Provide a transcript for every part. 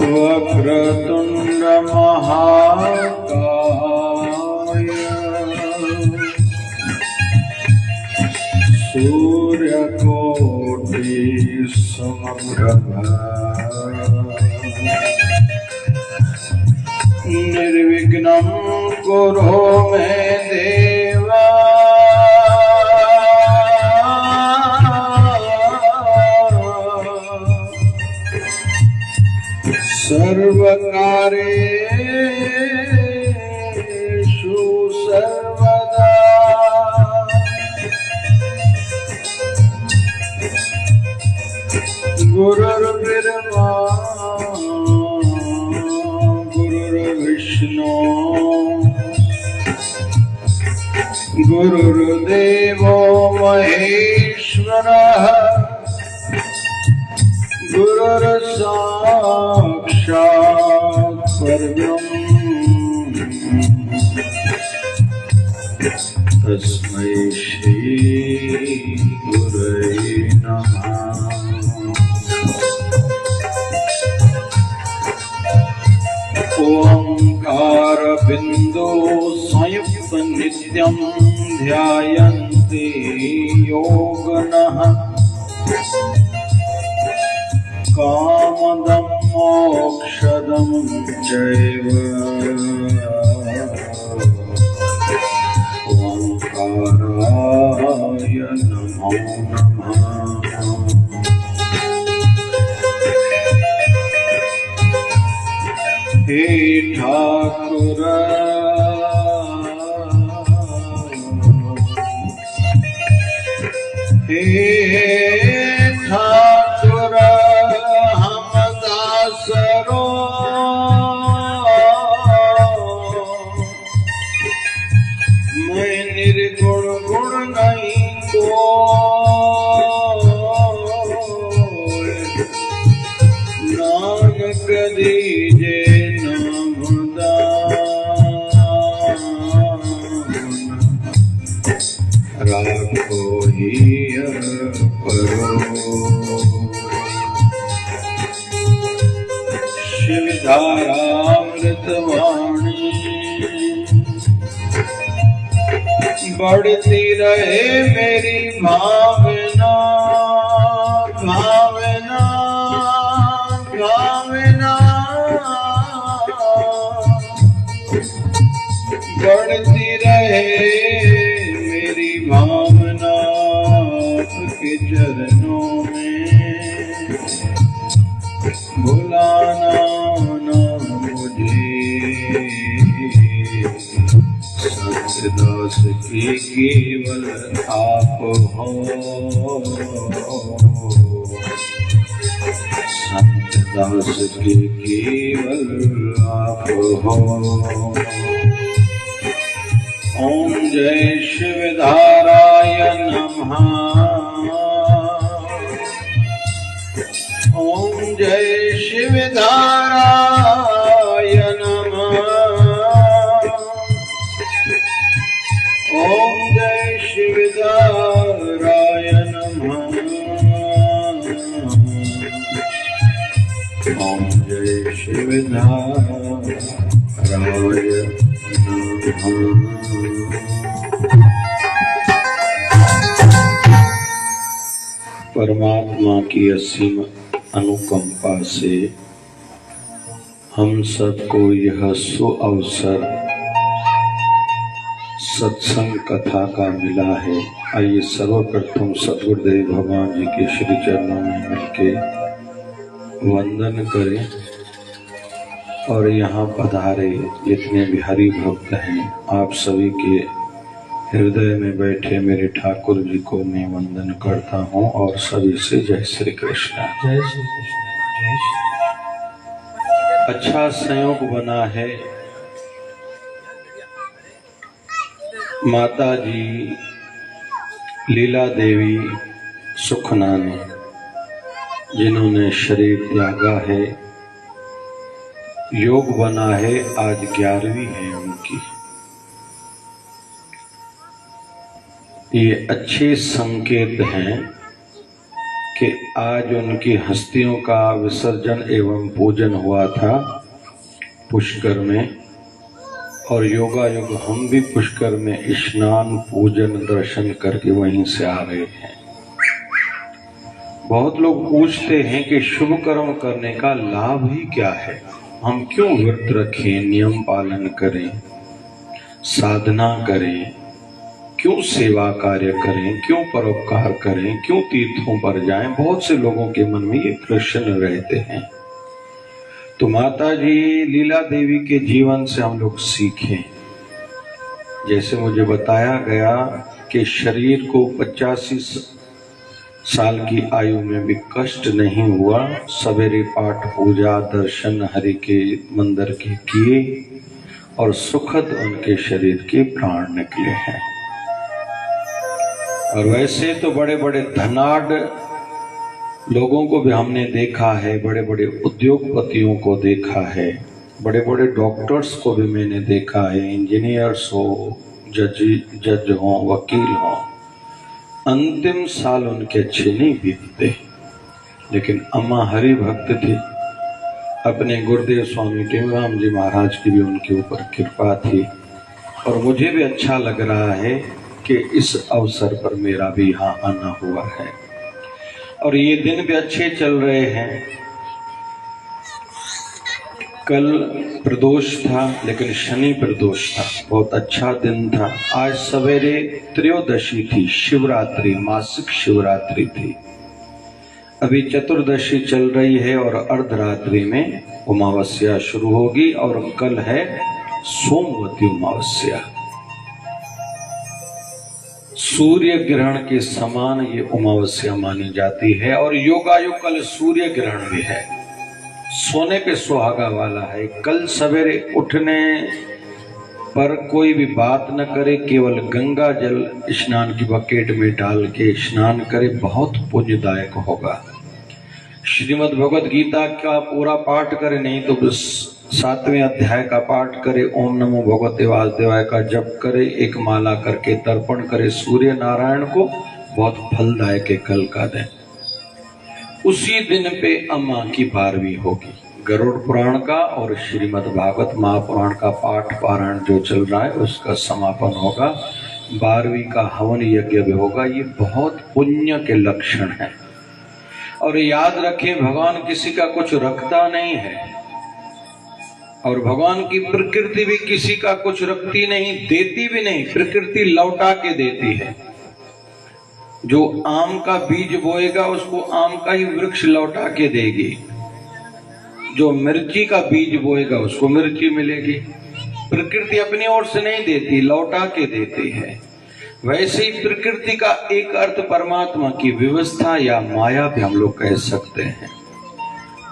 वक्रतुंड महाकाय सूर्यकोटि समप्रभा निर्विघ्नं कुरु मे देवा सर्वकार्येषु सर्वदा गुरुर्ब्रह्मा गुरुर्विष्णु गुरुर्देवो महेश्वरः गुरुर्साक्षात् परब्रह्म तस्मै श्री गुरवे नमः। ओंकार बिंदु संयुक्त नित्यं ध्यायन्ति योगिनः कामदं मोक्षदं चैव ओंकाराय नमो नमः। हे ठाकुर हे ठाकुर हम दासरो मैं निर्गुण गुण नहीं को नानक दीजे राखो हियर परो। शिवधारामृत वाणी बढ़ती रहे मेरी भावना भावना भावना बढ़ती रहे मेरी भावना आपके चरणों में भुलाना ना मुझे। सत्यदास की केवल आप हो सत्यदास की केवल आप हो। ओम जय शिवधाराय नमः। ओम जय शिवधाराय नमः। ओम जय शिवधाराय नमः। ओम जय शिवधाराय परमात्मा की असीम अनुकंपा से हम सबको यह सुअवसर सत्संग कथा का मिला है। आइए सर्वप्रथम सद्गुरुदेव भगवान जी के श्री चरणों में मिलके वंदन करें और यहाँ पधारे जितने भी हरि भक्त हैं आप सभी के हृदय में बैठे मेरे ठाकुर जी को मैं वंदन करता हूँ और सभी से जय श्री कृष्ण। जय श्री कृष्ण। जय श्री। अच्छा संयोग बना है, माता जी लीला देवी सुखना ने जिन्होंने शरीर त्यागा है, योग बना है, आज 11वीं है उनकी। ये अच्छे संकेत हैं कि आज उनकी हस्तियों का विसर्जन एवं पूजन हुआ था पुष्कर में, और योगायोग हम भी पुष्कर में स्नान पूजन दर्शन करके वहीं से आ रहे हैं। बहुत लोग पूछते हैं कि शुभ कर्म करने का लाभ ही क्या है, हम क्यों व्रत रखें, नियम पालन करें, साधना करें, क्यों सेवा कार्य करें, क्यों परोपकार करें, क्यों तीर्थों पर जाएं। बहुत से लोगों के मन में ये प्रश्न रहते हैं। तो माता जी लीला देवी के जीवन से हम लोग सीखें। जैसे मुझे बताया गया कि शरीर को 85 साल की आयु में भी कष्ट नहीं हुआ, सवेरे पाठ पूजा दर्शन हरि के मंदिर के किए और सुखद उनके शरीर के प्राण निकले हैं। और वैसे तो बड़े बड़े धनाढ़ लोगों को भी हमने देखा है, बड़े बड़े उद्योगपतियों को देखा है, बड़े बड़े डॉक्टर्स को भी मैंने देखा है, इंजीनियर्स हो, जज हो, वकील हो, अंतिम साल उनके अच्छे नहीं बीतते। लेकिन अम्मा हरि भक्त थी, अपने गुरुदेव स्वामी टेमराम जी महाराज की भी उनके ऊपर कृपा थी। और मुझे भी अच्छा लग रहा है कि इस अवसर पर मेरा भी यहाँ आना हुआ है और ये दिन भी अच्छे चल रहे हैं। कल प्रदोष था, लेकिन शनि प्रदोष था, बहुत अच्छा दिन था। आज सवेरे त्रयोदशी थी, शिवरात्रि, मासिक शिवरात्रि थी। अभी चतुर्दशी चल रही है और अर्धरात्रि में अमावस्या शुरू होगी और कल है सोमवती अमावस्या। सूर्य ग्रहण के समान ये अमावस्या मानी जाती है और योगायोग कल सूर्य ग्रहण भी है, सोने पे सुहागा वाला है। कल सवेरे उठने पर कोई भी बात न करे, केवल गंगा जल स्नान की बकेट में डाल के स्नान करे, बहुत पुण्यदायक होगा। श्रीमद् भगवद गीता का पूरा पाठ करे, नहीं तो बस 7वें अध्याय का पाठ करे, ओम नमो भगवते वासुदेवाय का जप करे, एक माला करके तर्पण करे सूर्य नारायण को, बहुत फलदायक है कल का दिन। उसी दिन पे अम्मा की 12वीं होगी। गरुड़ पुराण का और श्रीमद् भागवत महापुराण का पाठ पारायण जो चल रहा है उसका समापन होगा, 12वीं का हवन यज्ञ भी होगा। ये बहुत पुण्य के लक्षण है। और याद रखें, भगवान किसी का कुछ रखता नहीं है और भगवान की प्रकृति भी किसी का कुछ रखती नहीं, देती भी नहीं, प्रकृति लौटा के देती है। जो आम का बीज बोएगा उसको आम का ही वृक्ष लौटा के देगी, जो मिर्ची का बीज बोएगा उसको मिर्ची मिलेगी। प्रकृति अपनी ओर से नहीं देती, लौटा के देती है। वैसे ही प्रकृति का एक अर्थ परमात्मा की व्यवस्था या माया भी हम लोग कह सकते हैं।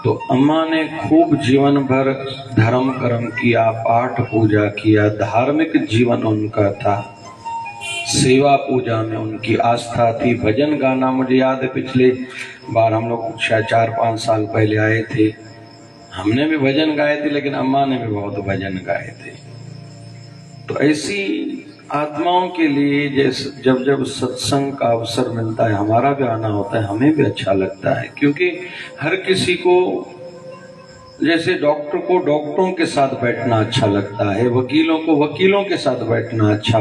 तो अम्मा ने खूब जीवन भर धर्म कर्म किया, पाठ पूजा किया, धार्मिक जीवन उनका था, सेवा पूजा में उनकी आस्था थी। भजन गाना मुझे याद है, पिछले बार हम लोग शायद 4-5 साल पहले आए थे, हमने भी भजन गाए थे, लेकिन अम्मा ने भी बहुत भजन गाए थे। तो ऐसी आत्माओं के लिए जैसे जब जब सत्संग का अवसर मिलता है, हमारा भी आना होता है, हमें भी अच्छा लगता है। क्योंकि हर किसी को, जैसे डॉक्टर को डॉक्टरों के साथ बैठना अच्छा लगता है, वकीलों को वकीलों के साथ बैठना अच्छा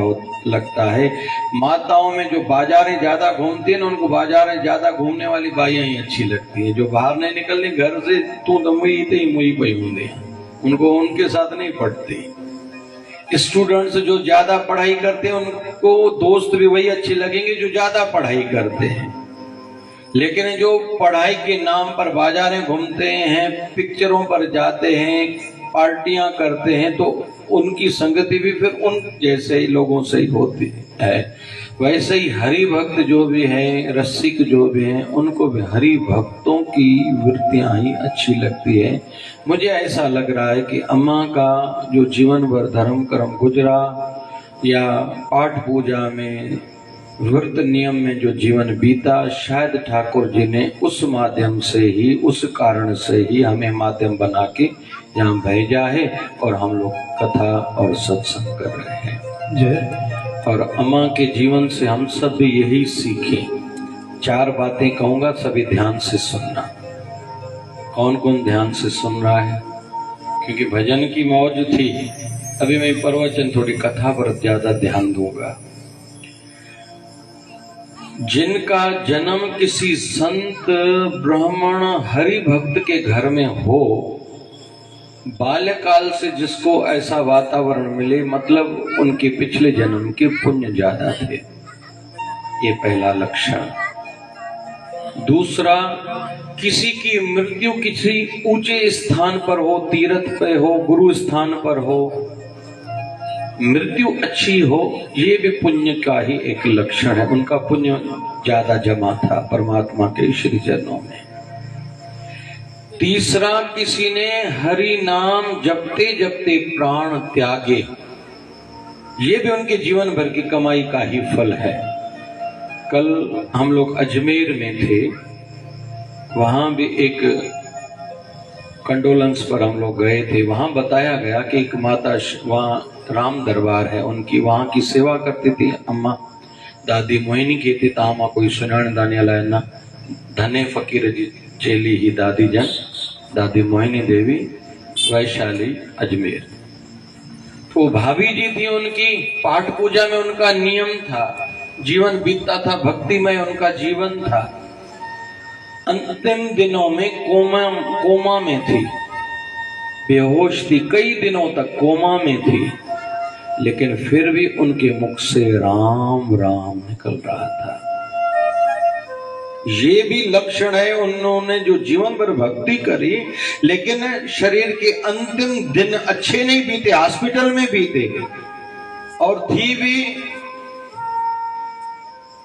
लगता है, माताओं में जो बाजारें ज्यादा घूमती हैं उनको बाजारें ज्यादा घूमने वाली बाइयां ही अच्छी लगती हैं। जो बाहर नहीं निकलती घर से, तू तो मुई थे मुई पई होंगे, उनको उनके साथ नहीं पड़ती। स्टूडेंट्स जो ज्यादा पढ़ाई करते हैं उनको दोस्त भी वही अच्छे लगेंगे जो ज्यादा पढ़ाई करते हैं। लेकिन जो पढ़ाई के नाम पर बाजारें घूमते हैं, पिक्चरों पर जाते हैं, पार्टियां करते हैं, तो उनकी संगति भी फिर उन जैसे ही लोगों से ही होती है। वैसे ही हरि भक्त जो भी हैं, रसिक जो भी हैं, उनको भी हरि भक्तों की वृत्तियां ही अच्छी लगती है। मुझे ऐसा लग रहा है कि अम्मा का जो जीवन भर धर्म कर्म गुजरा या पाठ पूजा में, व्रत नियम में जो जीवन बीता, शायद ठाकुर जी ने उस माध्यम से ही, उस कारण से ही हमें माध्यम बना के यहाँ भेजा है और हम लोग कथा और सत्संग कर रहे हैं। जय। और अम्मा के जीवन से हम सब भी यही सीखें 4 बातें कहूंगा, सभी ध्यान से सुनना। कौन कौन ध्यान से सुन रहा है? क्योंकि भजन की मौज थी, अभी मैं प्रवचन थोड़ी कथा पर ज्यादा ध्यान दूंगा। जिनका जन्म किसी संत ब्राह्मण हरि भक्त के घर में हो, बाल्यकाल से जिसको ऐसा वातावरण मिले, मतलब उनके पिछले जन्म के पुण्य ज्यादा थे, ये पहला लक्षण। दूसरा, किसी की मृत्यु किसी ऊंचे स्थान पर हो, तीर्थ पे हो, गुरु स्थान पर हो, मृत्यु अच्छी हो, ये भी पुण्य का ही एक लक्षण है। उनका पुण्य ज्यादा जमा था परमात्मा के श्री चरणों में। तीसरा, किसी ने हरि नाम जपते जपते प्राण त्यागे, ये भी उनके जीवन भर की कमाई का ही फल है। कल हम लोग अजमेर में थे, वहां भी एक कंडोलेंस पर हम लोग गए थे। वहां बताया गया कि एक माता वहां राम दरबार है उनकी, वहां की सेवा करती थी अम्मा दादी मोहिनी कहती था अम्मा कोई सुनाने दाने वाला है ना, धने फकीर जी चेली ही दादी जन, दादी मोहिनी देवी, वैशाली, अजमेर। तो भाभी जी थी उनकी, पाठ पूजा में उनका नियम था, जीवन बीतता था भक्ति में, उनका जीवन था। अंतिम दिनों में कोमा में थी, बेहोश थी, कई दिनों तक कोमा में थी, लेकिन फिर भी उनके मुख से राम राम निकल रहा था। ये भी लक्षण है, उन्होंने जो जीवन भर भक्ति करी, लेकिन शरीर के अंतिम दिन अच्छे नहीं बीते, हॉस्पिटल में बीते, और थी भी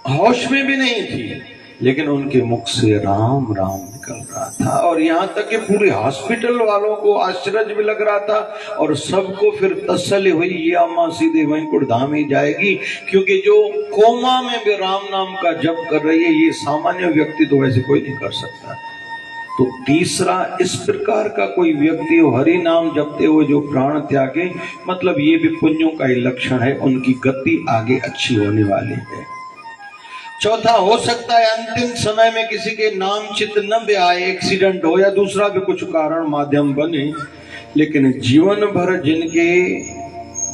होश में भी नहीं थी, लेकिन उनके मुख से राम राम निकल रहा था। और यहाँ तक कि पूरे हॉस्पिटल वालों को आश्चर्य भी लग रहा था, और सबको फिर तसल्ली हुई ये अम्मा सीधे वैकुंठ धाम ही जाएगी, क्योंकि जो कोमा में भी राम नाम का जप कर रही है, ये सामान्य व्यक्ति तो वैसे कोई नहीं कर सकता। तो तीसरा, इस प्रकार का कोई व्यक्ति हो हरि नाम जपते हुए जो प्राण त्यागे, मतलब ये भी पुण्यों का ही लक्षण है, उनकी गति आगे अच्छी होने वाली है। चौथा, हो सकता है अंतिम समय में किसी के नाम चित न भी आए, एक्सीडेंट हो या दूसरा भी कुछ कारण माध्यम बने, लेकिन जीवन भर जिनके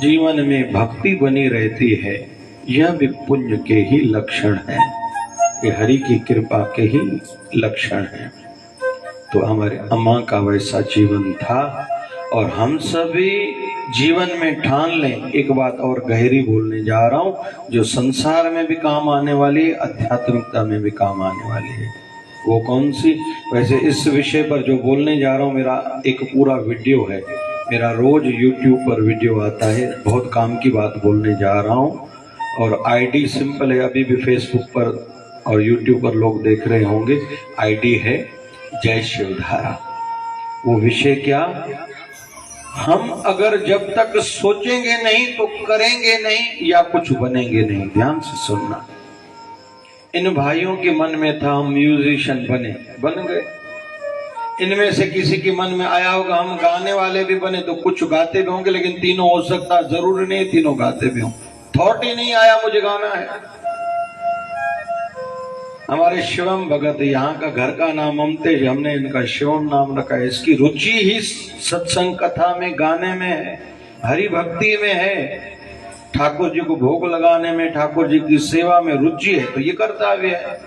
जीवन में भक्ति बनी रहती है, यह भी पुण्य के ही लक्षण है, ये हरि की कृपा के ही लक्षण है। तो हमारे अम्मा का वैसा जीवन था, और हम सभी जीवन में ठान लें। एक बात और गहरी बोलने जा रहा हूं, जो संसार में भी काम आने वाली है, आध्यात्मिकता में भी काम आने वाली है। वो कौन सी? वैसे इस विषय पर जो बोलने जा रहा हूं, मेरा एक पूरा वीडियो है, मेरा रोज यूट्यूब पर वीडियो आता है, बहुत काम की बात बोलने जा रहा हूं, और आईडी सिंपल है, अभी भी फेसबुक पर और यूट्यूब पर लोग देख रहे होंगे, आईडी है जय शिवधारा। वो विषय क्या? हम अगर जब तक सोचेंगे नहीं तो करेंगे नहीं या कुछ बनेंगे नहीं। ध्यान से सुनना। इन भाइयों के मन में था हम म्यूजिशियन बन गए। इनमें से किसी के मन में आया होगा हम गाने वाले भी बने, तो कुछ गाते भी होंगे, लेकिन तीनों हो सकता, जरूरी नहीं तीनों गाते भी हों। थॉट ही नहीं आया मुझे गाना है। हमारे शिवम भगत, यहाँ का घर का नाम अमतेज, हमने इनका शिवम नाम रखा है। इसकी रुचि ही सत्संग कथा में, गाने में है, हरि भक्ति में है, ठाकुर जी को भोग लगाने में, ठाकुर जी की सेवा में रुचि है, तो ये कर्तव्य है।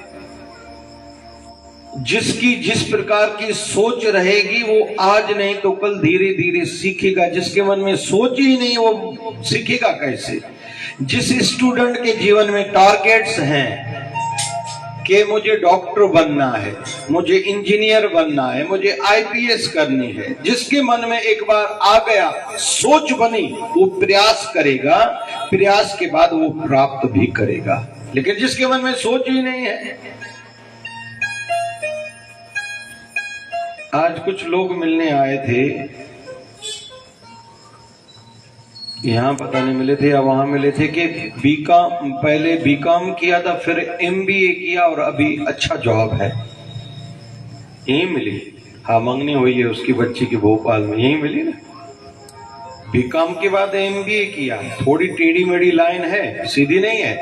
जिसकी जिस प्रकार की सोच रहेगी वो आज नहीं तो कल धीरे धीरे सीखेगा। जिसके मन में सोच ही नहीं वो सीखेगा कैसे? जिस स्टूडेंट के जीवन में टारगेट्स हैं कि मुझे डॉक्टर बनना है, मुझे इंजीनियर बनना है, मुझे आईपीएस करनी है, जिसके मन में एक बार आ गया, सोच बनी, वो प्रयास करेगा, प्रयास के बाद वो प्राप्त भी करेगा। लेकिन जिसके मन में सोच ही नहीं है, आज कुछ लोग मिलने आए थे, यहाँ पता नहीं मिले थे या वहां मिले थे, कि बीकॉम, पहले बीकॉम किया था, फिर एमबीए किया और अभी अच्छा जॉब है। यही मिली, हाँ मंगनी हुई है उसकी बच्ची की भोपाल में, यही मिली ना। बीकॉम के बाद एमबीए किया, थोड़ी टेढ़ी मेढ़ी लाइन है, सीधी नहीं है।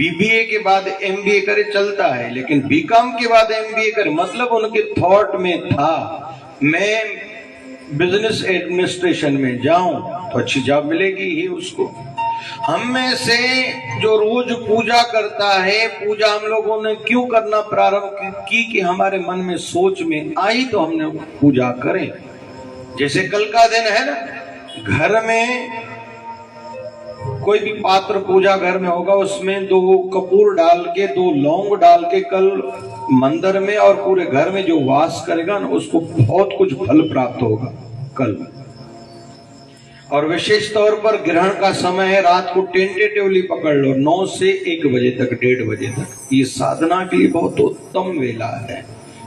बीबीए के बाद एमबीए करे चलता है, लेकिन बीकॉम के बाद एमबीए करे, मतलब उनके थॉट में था मैं बिजनेस एडमिनिस्ट्रेशन में जाऊं तो अच्छी जॉब मिलेगी ही उसको। हम में से जो रोज पूजा करता है, पूजा हम लोगों ने क्यों करना प्रारंभ की कि हमारे मन में सोच में आई तो हमने पूजा करें। जैसे कल का दिन है ना, घर में कोई भी पात्र पूजा घर में होगा, उसमें 2 कपूर डाल के 2 लौंग डाल के कल मंदिर में और पूरे घर में जो वास करेगा ना उसको बहुत कुछ फल प्राप्त होगा कल। और विशेष तौर पर ग्रहण का समय है, रात को टेंटेटिवली पकड़ लो 9 से 1 बजे तक, 1:30 बजे तक। ये साधना के लिए बहुत उत्तम वेला है।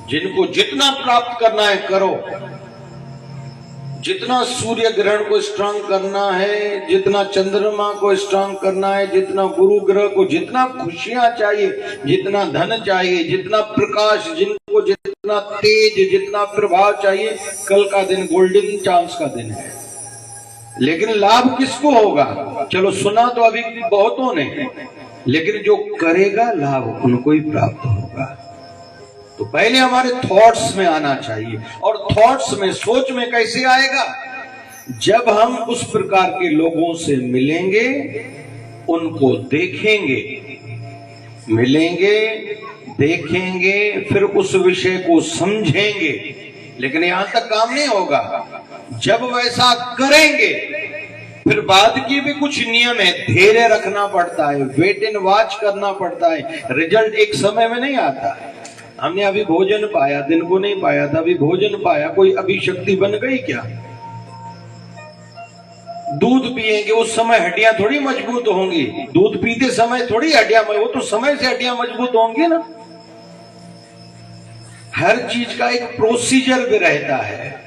जिनको जितना प्राप्त करना है करो, जितना सूर्य ग्रहण को स्ट्रांग करना है, जितना चंद्रमा को स्ट्रांग करना है, जितना गुरु ग्रह को, जितना खुशियां चाहिए, जितना धन चाहिए, जितना प्रकाश, जिनको जितना तेज, जितना प्रभाव चाहिए, कल का दिन गोल्डन चांस का दिन है। लेकिन लाभ किसको होगा? चलो सुना तो अभी बहुतों ने, लेकिन जो करेगा लाभ उनको ही प्राप्त होगा। तो पहले हमारे थॉट्स में आना चाहिए। और थॉट्स में, सोच में कैसे आएगा? जब हम उस प्रकार के लोगों से मिलेंगे, उनको देखेंगे, मिलेंगे, देखेंगे, फिर उस विषय को समझेंगे। लेकिन यहां तक काम नहीं होगा। जब वैसा करेंगे फिर बाद की भी कुछ नियम है, धैर्य रखना पड़ता है, वेट एंड वॉच करना पड़ता है। रिजल्ट एक समय में नहीं आता। हमने अभी भोजन पाया, दिन को नहीं पाया था, अभी भोजन पाया, कोई अभी शक्ति बन गई क्या? दूध पिएंगे उस समय हड्डियां थोड़ी मजबूत होंगी, दूध पीते समय थोड़ी हड्डियां, वो तो समय से हड्डियां मजबूत होंगी ना। हर चीज का एक प्रोसीजर भी रहता है।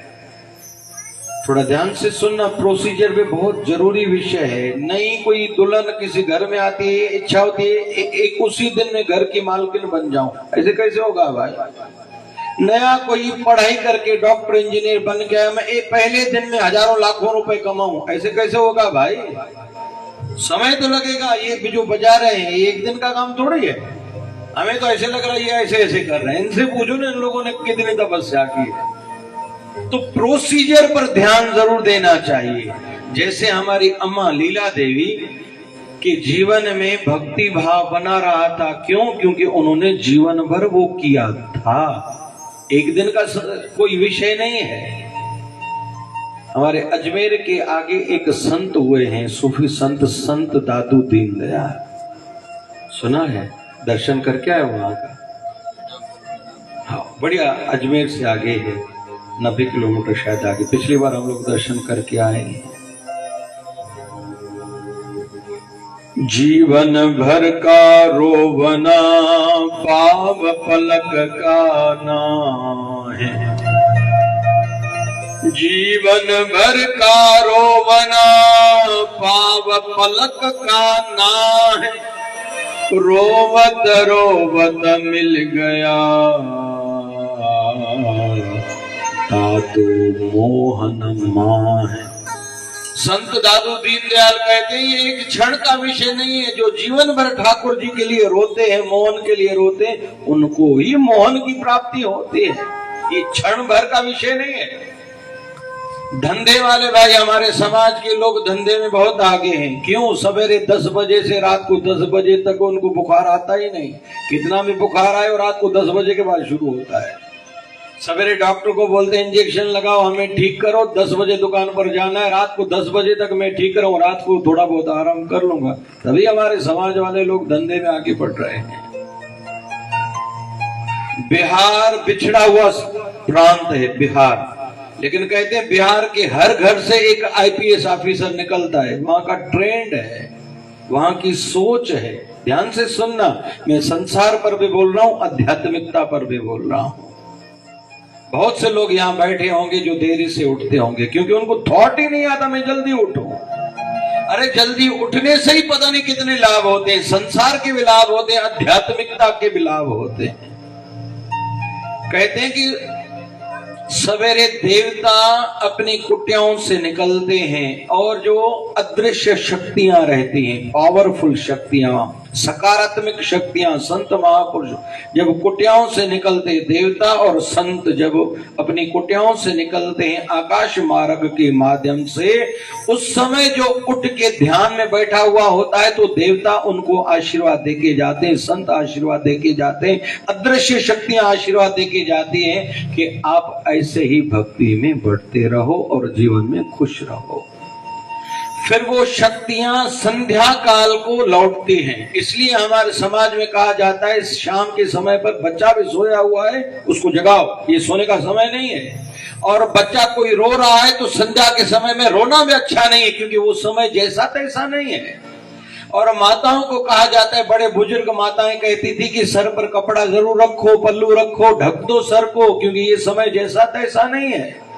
थोड़ा ध्यान से सुनना, प्रोसीजर भी बहुत जरूरी विषय है। नई कोई दुल्हन किसी घर में आती है, इच्छा होती है एक उसी दिन में घर की मालकिन बन जाऊं, ऐसे कैसे होगा भाई? नया कोई पढ़ाई करके डॉक्टर इंजीनियर बन गया, मैं पहले दिन में हजारों लाखों रुपए कमाऊं, ऐसे कैसे होगा भाई? समय तो लगेगा। ये जो बजा रहे हैं ये एक दिन का काम थोड़ी है। हमें तो ऐसे लग रहा है ये ऐसे ऐसे कर रहे हैं। इनसे पूछो ना इन लोगों ने कितनी तपस्या की है। तो प्रोसीजर पर ध्यान जरूर देना चाहिए। जैसे हमारी अम्मा लीला देवी के जीवन में भक्ति भाव बना रहा था। क्यों? क्योंकि उन्होंने जीवन भर वो किया था। एक दिन का कोई विषय नहीं है। हमारे अजमेर के आगे एक संत हुए हैं, सूफी संत, संत दादू दीनदयाल, सुना है? दर्शन करके आए वहां का? हाँ, बढ़िया। अजमेर से आगे है, 90 किलोमीटर शायद आगे। पिछली बार हम लोग दर्शन करके आए हैं। जीवन भर का रोवना पाव पलक का ना है, जीवन भर का रोवना पाव पलक का ना है, रोवत रोवत मिल गया दादू मोहन मां है। संत दादू दीनदयाल कहते हैं ये एक क्षण का विषय नहीं है। जो जीवन भर ठाकुर जी के लिए रोते हैं, मोहन के लिए रोते हैं, उनको ही मोहन की प्राप्ति होती है। ये क्षण भर का विषय नहीं है। धंधे वाले भाई, हमारे समाज के लोग धंधे में बहुत आगे हैं। क्यों? सवेरे 10 बजे से रात को 10 बजे तक उनको बुखार आता ही नहीं। कितना भी बुखार आए और रात को 10 बजे के बाद शुरू होता है। सवेरे डॉक्टर को बोलते हैं इंजेक्शन लगाओ, हमें ठीक करो, 10 बजे दुकान पर जाना है, रात को 10 बजे तक मैं ठीक कराऊं, रात को थोड़ा बहुत आराम कर लूंगा। तभी हमारे समाज वाले लोग धंधे में आगे बढ़ रहे हैं। बिहार बिछड़ा हुआ प्रांत है बिहार, लेकिन कहते हैं बिहार के हर घर से एक आईपीएस ऑफिसर निकलता है। वहां का ट्रेंड है, वहां की सोच है। ध्यान से सुनना, मैं संसार पर भी बोल रहा हूं, आध्यात्मिकता पर भी बोल रहा हूं। बहुत से लोग यहाँ बैठे होंगे जो देरी से उठते होंगे, क्योंकि उनको थॉट ही नहीं आता मैं जल्दी उठूं। अरे जल्दी उठने से ही पता नहीं कितने लाभ होते हैं। संसार के भी लाभ होते हैं, आध्यात्मिकता के भी लाभ होते हैं। कहते हैं कि सवेरे देवता अपनी कुटियाओं से निकलते हैं और जो अदृश्य शक्तियां रहती हैं, पावरफुल शक्तियां, सकारात्मक शक्तियां, संत महापुरुष जब कुटियाओं से निकलते, देवता और संत जब अपनी कुटियाओं से निकलते हैं आकाश मार्ग के माध्यम से, उस समय जो उठ के ध्यान में बैठा हुआ होता है तो देवता उनको आशीर्वाद देके जाते हैं, संत आशीर्वाद देके जाते हैं, अदृश्य शक्तियां आशीर्वाद देके जाती हैं कि आप ऐसे ही भक्ति में बढ़ते रहो और जीवन में खुश रहो। फिर वो शक्तियां संध्या काल को लौटती हैं। इसलिए हमारे समाज में कहा जाता है शाम के समय पर बच्चा भी सोया हुआ है उसको जगाओ, ये सोने का समय नहीं है। और बच्चा कोई रो रहा है तो संध्या के समय में रोना भी अच्छा नहीं है, क्योंकि वो समय जैसा तैसा नहीं है। और माताओं को कहा जाता है, बड़े बुजुर्ग माताएं कहती थी कि सर पर कपड़ा जरूर रखो, पल्लू रखो, ढक दो सर को, क्योंकि ये समय जैसा तैसा नहीं है।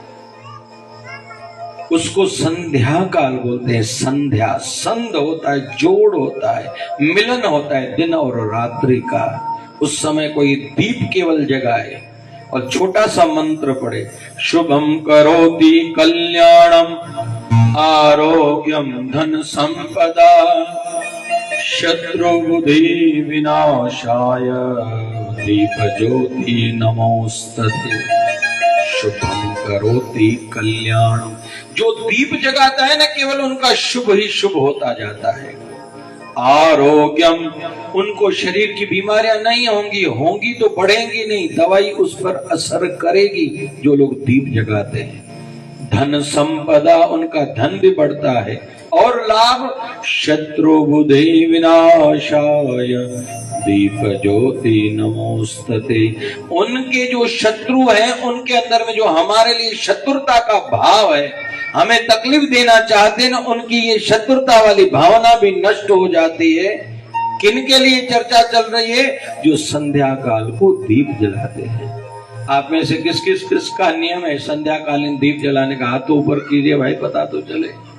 उसको संध्या काल बोलते हैं। संध्या, संध होता है, जोड़ होता है, मिलन होता है दिन और रात्रि का। उस समय कोई दीप केवल जगाए और छोटा सा मंत्र पढ़े, शुभम करोति कल्याणम आरोग्यम धन संपदा शत्रु बुद्धि विनाशाय दीप ज्योति नमोस्तते। शुभम करोति कल्याणम, जो दीप जगाता है ना केवल उनका शुभ ही शुभ होता जाता है। आरोग्यम, उनको शरीर की बीमारियां नहीं होंगी, होंगी तो बढ़ेंगी नहीं, दवाई उस पर असर करेगी जो लोग दीप जगाते हैं। धन संपदा, उनका धन भी बढ़ता है। और लाभ, शत्रु बुद्धि विनाशाय दीप ज्योति नमोस्तते। उनके जो शत्रु हैं उनके अंदर में जो हमारे लिए शत्रुता का भाव है, हमें तकलीफ देना चाहते हैं, उनकी ये शत्रुता वाली भावना भी नष्ट हो जाती है। किनके लिए चर्चा चल रही है? जो संध्या काल को दीप जलाते हैं। आप में से किस किस का नियम है संध्याकालीन दीप जलाने का? हाथ तो ऊपर कीजिए भाई, पता तो चले।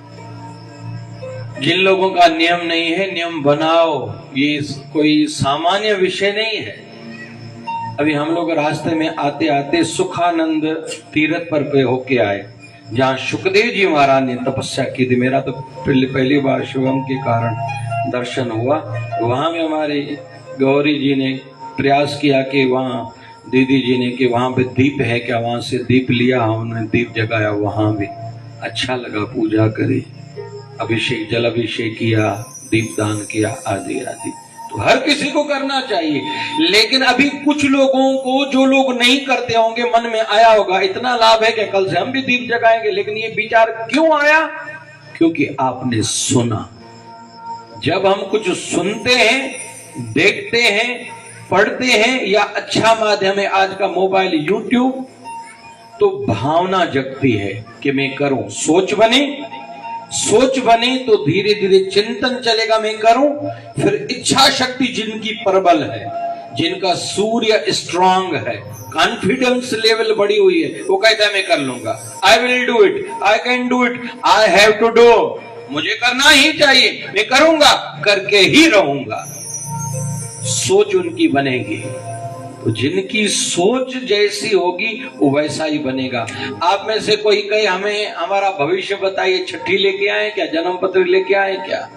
जिन लोगों का नियम नहीं है, नियम बनाओ। ये कोई सामान्य विषय नहीं है। अभी हम लोग रास्ते में आते आते सुखानंद तीर्थ पर होके आए, जहाँ सुखदेव जी महाराज ने तपस्या की थी। मेरा तो पहली बार शिवम के कारण दर्शन हुआ। वहां में हमारी गौरी जी ने प्रयास किया कि वहाँ दीदी जी ने कि वहां पे दीप है क्या, वहां से दीप लिया, हमने दीप जगाया। वहां भी अच्छा लगा, पूजा करी, अभिषेक, जल अभिषेक किया, दीपदान किया, आदि आदि। तो हर किसी को करना चाहिए। लेकिन अभी कुछ लोगों को, जो लोग नहीं करते होंगे, मन में आया होगा इतना लाभ है कि कल से हम भी दीप जगाएंगे। लेकिन ये विचार क्यों आया? क्योंकि आपने सुना। जब हम कुछ सुनते हैं, देखते हैं, पढ़ते हैं, या अच्छा माध्यम है आज का मोबाइल, यूट्यूब, तो भावना जगती है कि मैं करूं। सोच बने तो धीरे धीरे चिंतन चलेगा, मैं करूं। फिर इच्छा शक्ति जिनकी प्रबल है, जिनका सूर्य स्ट्रांग है, कॉन्फिडेंस लेवल बढ़ी हुई है, वो कहता है मैं कर लूंगा। I will do it, I can do it, I have to do, मुझे करना ही चाहिए, मैं करूंगा, करके ही रहूंगा। सोच उनकी बनेगी। तो जिनकी सोच जैसी होगी वो वैसा ही बनेगा। आप में से कोई कहे हमें हमारा भविष्य बताइए, चिट्ठी लेके आए क्या, जन्म पत्र लेके आए क्या?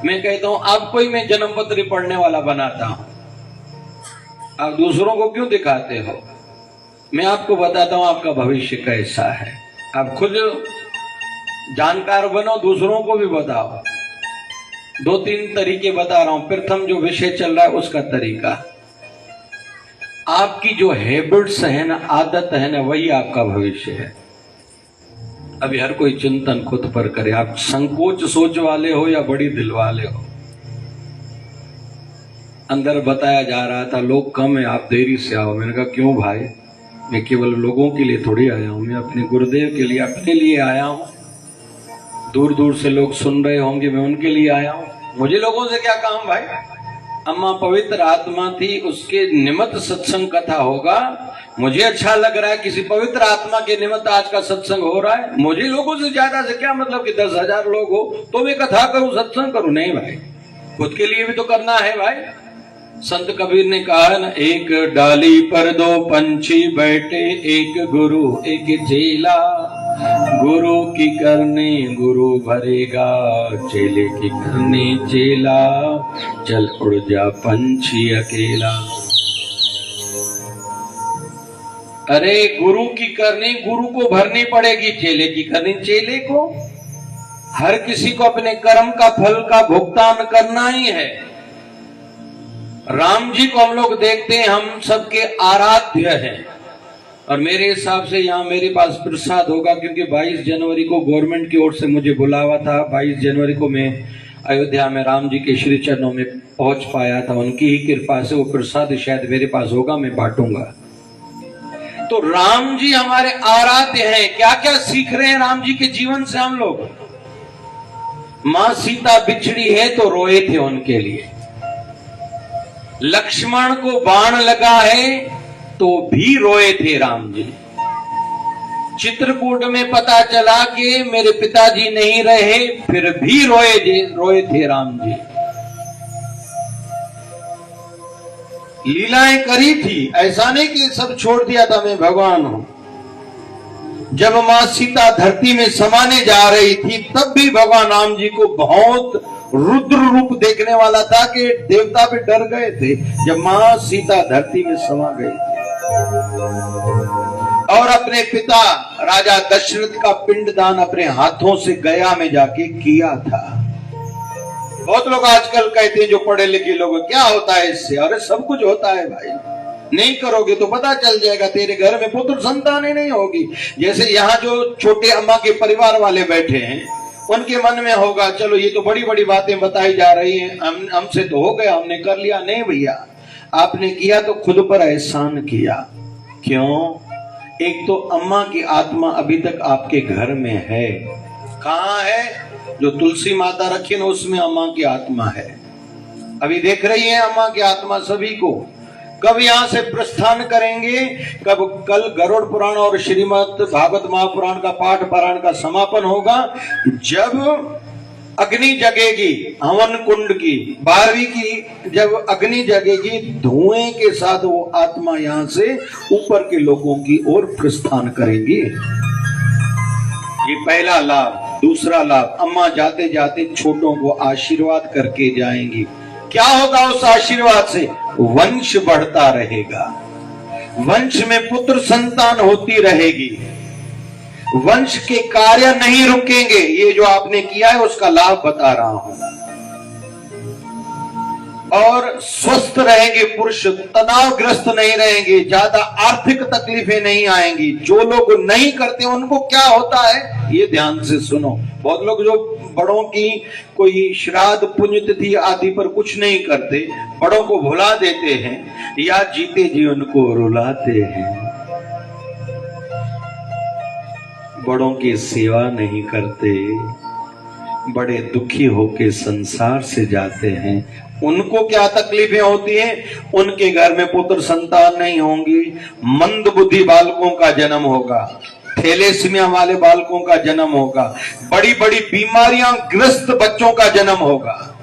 मैं कहता हूं आपको ही मैं जन्म पत्र पढ़ने वाला बनाता हूं। आप दूसरों को क्यों दिखाते हो? मैं आपको बताता हूं आपका भविष्य कैसा है। आप खुद जानकार बनो, दूसरों को भी बताओ। 2-3 तरीके बता रहा हूं। प्रथम जो विषय चल रहा है उसका तरीका, आपकी जो हैबिट्स है ना, आदत है ना, वही आपका भविष्य है। अभी हर कोई चिंतन खुद पर करे। आप संकोच सोच वाले हो या बड़ी दिल वाले हो? अंदर बताया जा रहा था लोग कम है, आप देरी से आओ। मैंने कहा क्यों भाई, मैं केवल लोगों के लिए थोड़ी आया हूं, मैं अपने गुरुदेव के लिए, अपने लिए आया हूं। दूर दूर से लोग सुन रहे होंगे, मैं उनके लिए आया हूं। मुझे लोगों से क्या काम भाई? अम्मा पवित्र आत्मा थी, उसके निमित्त सत्संग कथा होगा। मुझे अच्छा लग रहा है, किसी पवित्र आत्मा के निमित्त आज का सत्संग हो रहा है। मुझे लोगों से ज्यादा से क्या मतलब कि 10,000 लोग हो तो मैं कथा करूं, सत्संग करूं? नहीं भाई, खुद के लिए भी तो करना है भाई। संत कबीर ने कहा ना, एक डाली पर दो पंछी बैठे, एक गुरु एक चेला। गुरु की करनी गुरु भरेगा, चेले की करनी चेला। चल उड़ जा पंछी अकेला। अरे गुरु की करनी गुरु को भरनी पड़ेगी, चेले की करनी चेले को। हर किसी को अपने कर्म का फल का भुगतान करना ही है। राम जी को हम लोग देखते हैं, हम सबके आराध्य हैं। और मेरे हिसाब से यहाँ मेरे पास प्रसाद होगा, क्योंकि 22 जनवरी को गवर्नमेंट की ओर से मुझे बुलावा था। 22 जनवरी को मैं अयोध्या में राम जी के श्री चरणों में पहुंच पाया था। उनकी ही कृपा से वो प्रसाद शायद मेरे पास होगा, मैं बांटूंगा। तो राम जी हमारे आराध्य हैं। क्या क्या सीख रहे हैं राम जी के जीवन से हम लोग? मां सीता बिछड़ी है तो रोए थे उनके लिए। लक्ष्मण को बाण लगा है तो भी रोए थे राम जी। चित्रकूट में पता चला कि मेरे पिताजी नहीं रहे, फिर भी रोए थे राम जी। लीलाएं करी थी, ऐसा नहीं कि सब छोड़ दिया था मैं भगवान हूं। जब मां सीता धरती में समाने जा रही थी, तब भी भगवान राम जी को बहुत रुद्र रूप देखने वाला था कि देवता भी डर गए थे जब मां सीता धरती में समा गई थी। और अपने पिता राजा दशरथ का पिंडदान अपने हाथों से गया में जाके किया था। बहुत लोग आजकल कहते हैं, जो पढ़े लिखे लोग, क्या होता है इससे? अरे सब कुछ होता है भाई। नहीं करोगे तो पता चल जाएगा, तेरे घर में पुत्र संतान ही नहीं होगी। जैसे यहाँ जो छोटे अम्मा के परिवार वाले बैठे हैं, उनके मन में होगा, चलो ये तो बड़ी बड़ी बातें बताई जा रही हैं, हमसे तो हो गया, हमने कर लिया। नहीं भैया, आपने किया तो खुद पर एहसान किया। क्यों? एक तो अम्मा की आत्मा अभी तक आपके घर में है। कहाँ है? जो तुलसी माता रखी ना, उसमें अम्मा की आत्मा है। अभी देख रही है अम्मा की आत्मा सभी को। कब यहां से प्रस्थान करेंगे? कब? कल गरुड़ पुराण और श्रीमद् भागवत महापुराण का पाठ पारायण का समापन होगा। जब अग्नि जगेगी हवन कुंड की 12वीं की, जब अग्नि जगेगी, धुएं के साथ वो आत्मा यहां से ऊपर के लोगों की ओर प्रस्थान करेंगी। ये पहला लाभ। दूसरा लाभ, अम्मा जाते जाते छोटों को आशीर्वाद करके जाएंगी। क्या होगा उस आशीर्वाद से? वंश बढ़ता रहेगा, वंश में पुत्र संतान होती रहेगी, वंश के कार्य नहीं रुकेंगे। ये जो आपने किया है उसका लाभ बता रहा हूं। और स्वस्थ रहेंगे पुरुष, तनावग्रस्त नहीं रहेंगे, ज्यादा आर्थिक तकलीफें नहीं आएंगी। जो लोग नहीं करते उनको क्या होता है, ये ध्यान से सुनो। बहुत लोग जो बड़ों की कोई श्राद्ध पुण्यतिथि आदि पर कुछ नहीं करते, बड़ों को भुला देते हैं या जीते जी उनको रुलाते हैं, बड़ों की सेवा नहीं करते, बड़े दुखी होके संसार से जाते हैं। उनको क्या तकलीफें होती हैं? उनके घर में पुत्र संतान नहीं होंगी, मंद बुद्धि बालकों का जन्म होगा, थैलेसीमिया वाले बालकों का जन्म होगा, बड़ी बड़ी बीमारियां ग्रस्त बच्चों का जन्म होगा।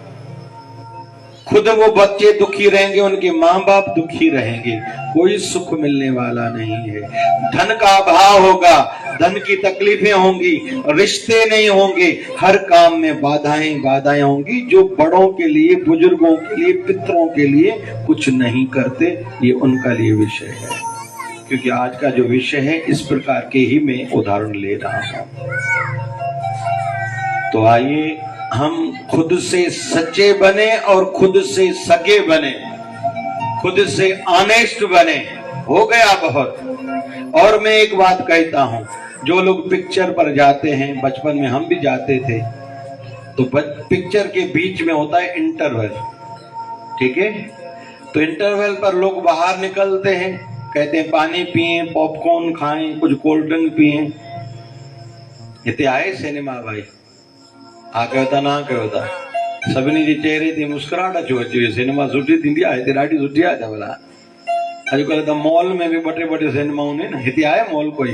खुद वो बच्चे दुखी रहेंगे, उनके मां बाप दुखी रहेंगे, कोई सुख मिलने वाला नहीं है। धन का अभाव होगा, धन की तकलीफें होंगी, रिश्ते नहीं होंगे, हर काम में बाधाएं होंगी। जो बड़ों के लिए, बुजुर्गों के लिए, पितरों के लिए कुछ नहीं करते, ये उनका लिए विषय है। क्योंकि आज का जो विषय है, इस प्रकार के ही मैं उदाहरण ले रहा हूं। तो आइए हम खुद से सच्चे बने और खुद से सगे बने, खुद से ऑनेस्ट बने। हो गया बहुत। और मैं एक बात कहता हूं, जो लोग पिक्चर पर जाते हैं, बचपन में हम भी जाते थे, तो पिक्चर के बीच में होता है इंटरवल, ठीक है? तो इंटरवल पर लोग बाहर निकलते हैं, कहते हैं पानी पिए, पॉपकॉर्न खाएं, कुछ कोल्ड ड्रिंक पिए। इतने आए सिनेमा भाई आके होता ना के होता सभिनी जी चेहरे थी मुस्कुराहट अची हुई। सिनेमा सुठी थींदी आहे, हिते ॾाढी सुठी आहे त भला। अॼुकल्ह त मॉल में भी ॿ टे सिनेमाऊं आहिनि। हिते आहे मॉल कोई?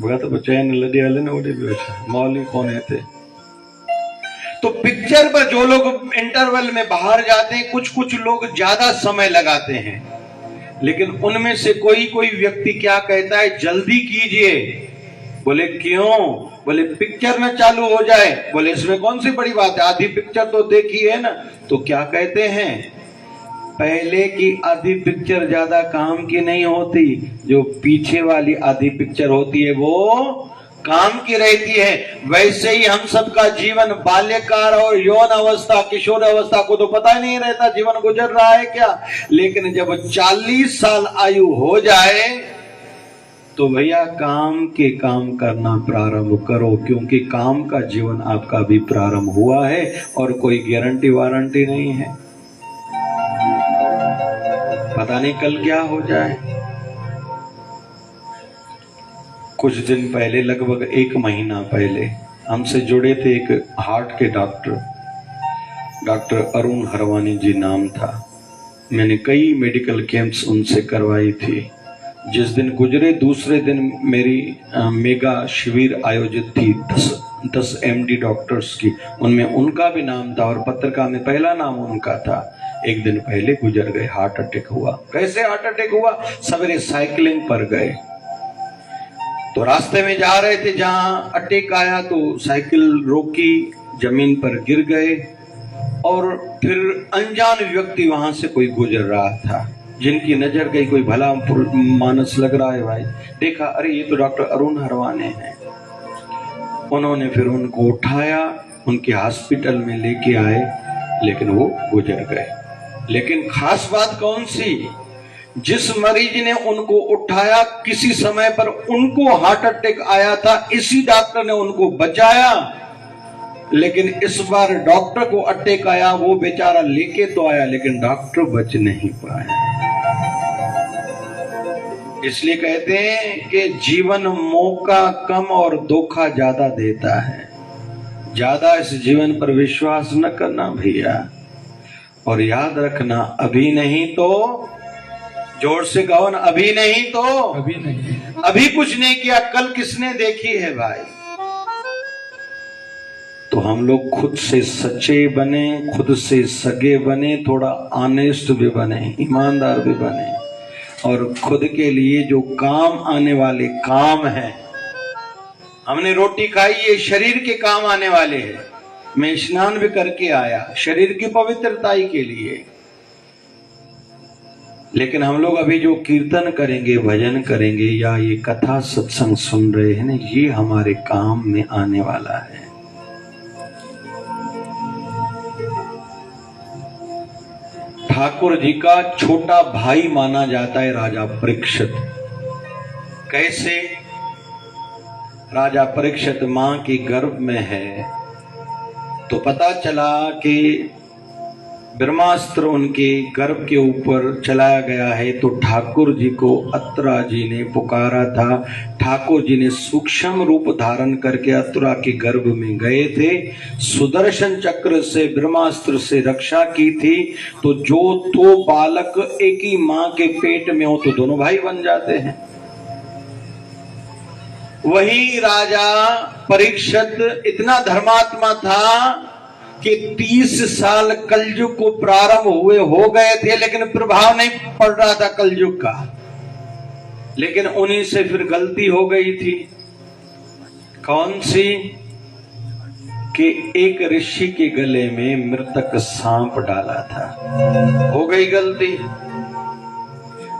भॻत चैन लॾे हले न, ओॾे बि वेठा, मॉल ही कोन्हे हिते। तो पिक्चर पिक्चर पर जो लोग इंटरवल में बाहर जाते हैं, कुछ कुछ लोग ज्यादा समय लगाते हैं, लेकिन उनमें से कोई कोई व्यक्ति क्या कहता है, जल्दी कीजिए। बोले क्यों? बोले पिक्चर न चालू हो जाए। बोले इसमें कौन सी बड़ी बात है, आधी पिक्चर तो देखी है ना। तो क्या कहते हैं, पहले की आधी पिक्चर ज्यादा काम की नहीं होती, जो पीछे वाली आधी पिक्चर होती है वो काम की रहती है। वैसे ही हम सबका जीवन बाल्यकाल और यौन अवस्था, किशोर अवस्था को तो पता ही नहीं रहता जीवन गुजर रहा है क्या, लेकिन जब 40 साल आयु हो जाए तो भैया काम करना प्रारंभ करो, क्योंकि काम का जीवन आपका भी प्रारंभ हुआ है और कोई गारंटी वारंटी नहीं है, पता नहीं कल क्या हो जाए। कुछ दिन पहले, लगभग 1 महीना पहले, हमसे जुड़े थे एक हार्ट के डॉक्टर अरुण हरवानी जी नाम था। मैंने कई मेडिकल कैंप्स उनसे करवाई थी। जिस दिन गुजरे दूसरे दिन मेरी मेगा शिविर आयोजित थी 10 MD डॉक्टर्स की, उनमें उनका भी नाम था और पत्रिका में पहला नाम उनका था। एक दिन पहले गुजर गए, हार्ट अटैक हुआ। कैसे हार्ट अटैक हुआ? सवेरे साइकिलिंग पर गए तो रास्ते में जा रहे थे, जहां अटैक आया तो साइकिल रोकी, जमीन पर गिर गए और फिर अनजान व्यक्ति वहां से कोई गुजर रहा था, जिनकी नजर गई, कोई भला मानस लग रहा है भाई, देखा अरे ये तो डॉक्टर अरुण हरवाने हैं। उन्होंने फिर उनको उठाया, उनके हॉस्पिटल में लेके आए, लेकिन वो गुजर गए। लेकिन खास बात कौन सी, जिस मरीज ने उनको उठाया किसी समय पर उनको हार्ट अटैक आया था, इसी डॉक्टर ने उनको बचाया, लेकिन इस बार डॉक्टर को अटैक आया, वो बेचारा लेके तो आया लेकिन डॉक्टर बच नहीं पाया। इसलिए कहते हैं कि जीवन मौका कम और धोखा ज्यादा देता है। ज्यादा इस जीवन पर विश्वास न करना भैया, और याद रखना अभी नहीं तो, जोर से कहो ना, अभी नहीं तो अभी नहीं, अभी कुछ नहीं किया, कल किसने देखी है भाई। तो हम लोग खुद से सच्चे बने, खुद से सगे बने, थोड़ा ऑनेस्ट भी बने, ईमानदार भी बने, और खुद के लिए जो काम आने वाले काम हैं, हमने रोटी खाई, ये शरीर के काम आने वाले हैं। मैं स्नान भी करके आया शरीर की पवित्रताई के लिए, लेकिन हम लोग अभी जो कीर्तन करेंगे, भजन करेंगे, या ये कथा सत्संग सुन रहे हैं ना, ये हमारे काम में आने वाला है। ठाकुर जी का छोटा भाई माना जाता है राजा परीक्षित। कैसे? राजा परीक्षित मां के गर्भ में है तो पता चला कि ब्रह्मास्त्र उनके गर्भ के ऊपर चलाया गया है, तो ठाकुर जी को अत्रा जी ने पुकारा था। ठाकुर जी ने सूक्ष्म रूप धारण करके अत्रा के गर्भ में गए थे, सुदर्शन चक्र से ब्रह्मास्त्र से रक्षा की थी। तो जो दो बालक एक ही मां के पेट में हो तो दोनों भाई बन जाते हैं। वही राजा परीक्षित इतना धर्मात्मा था कि 30 साल कलयुग को प्रारंभ हुए हो गए थे, लेकिन प्रभाव नहीं पड़ रहा था कलयुग का। लेकिन उन्हीं से फिर गलती हो गई थी। कौन सी? कि एक ऋषि के गले में मृतक सांप डाला था, हो गई गलती।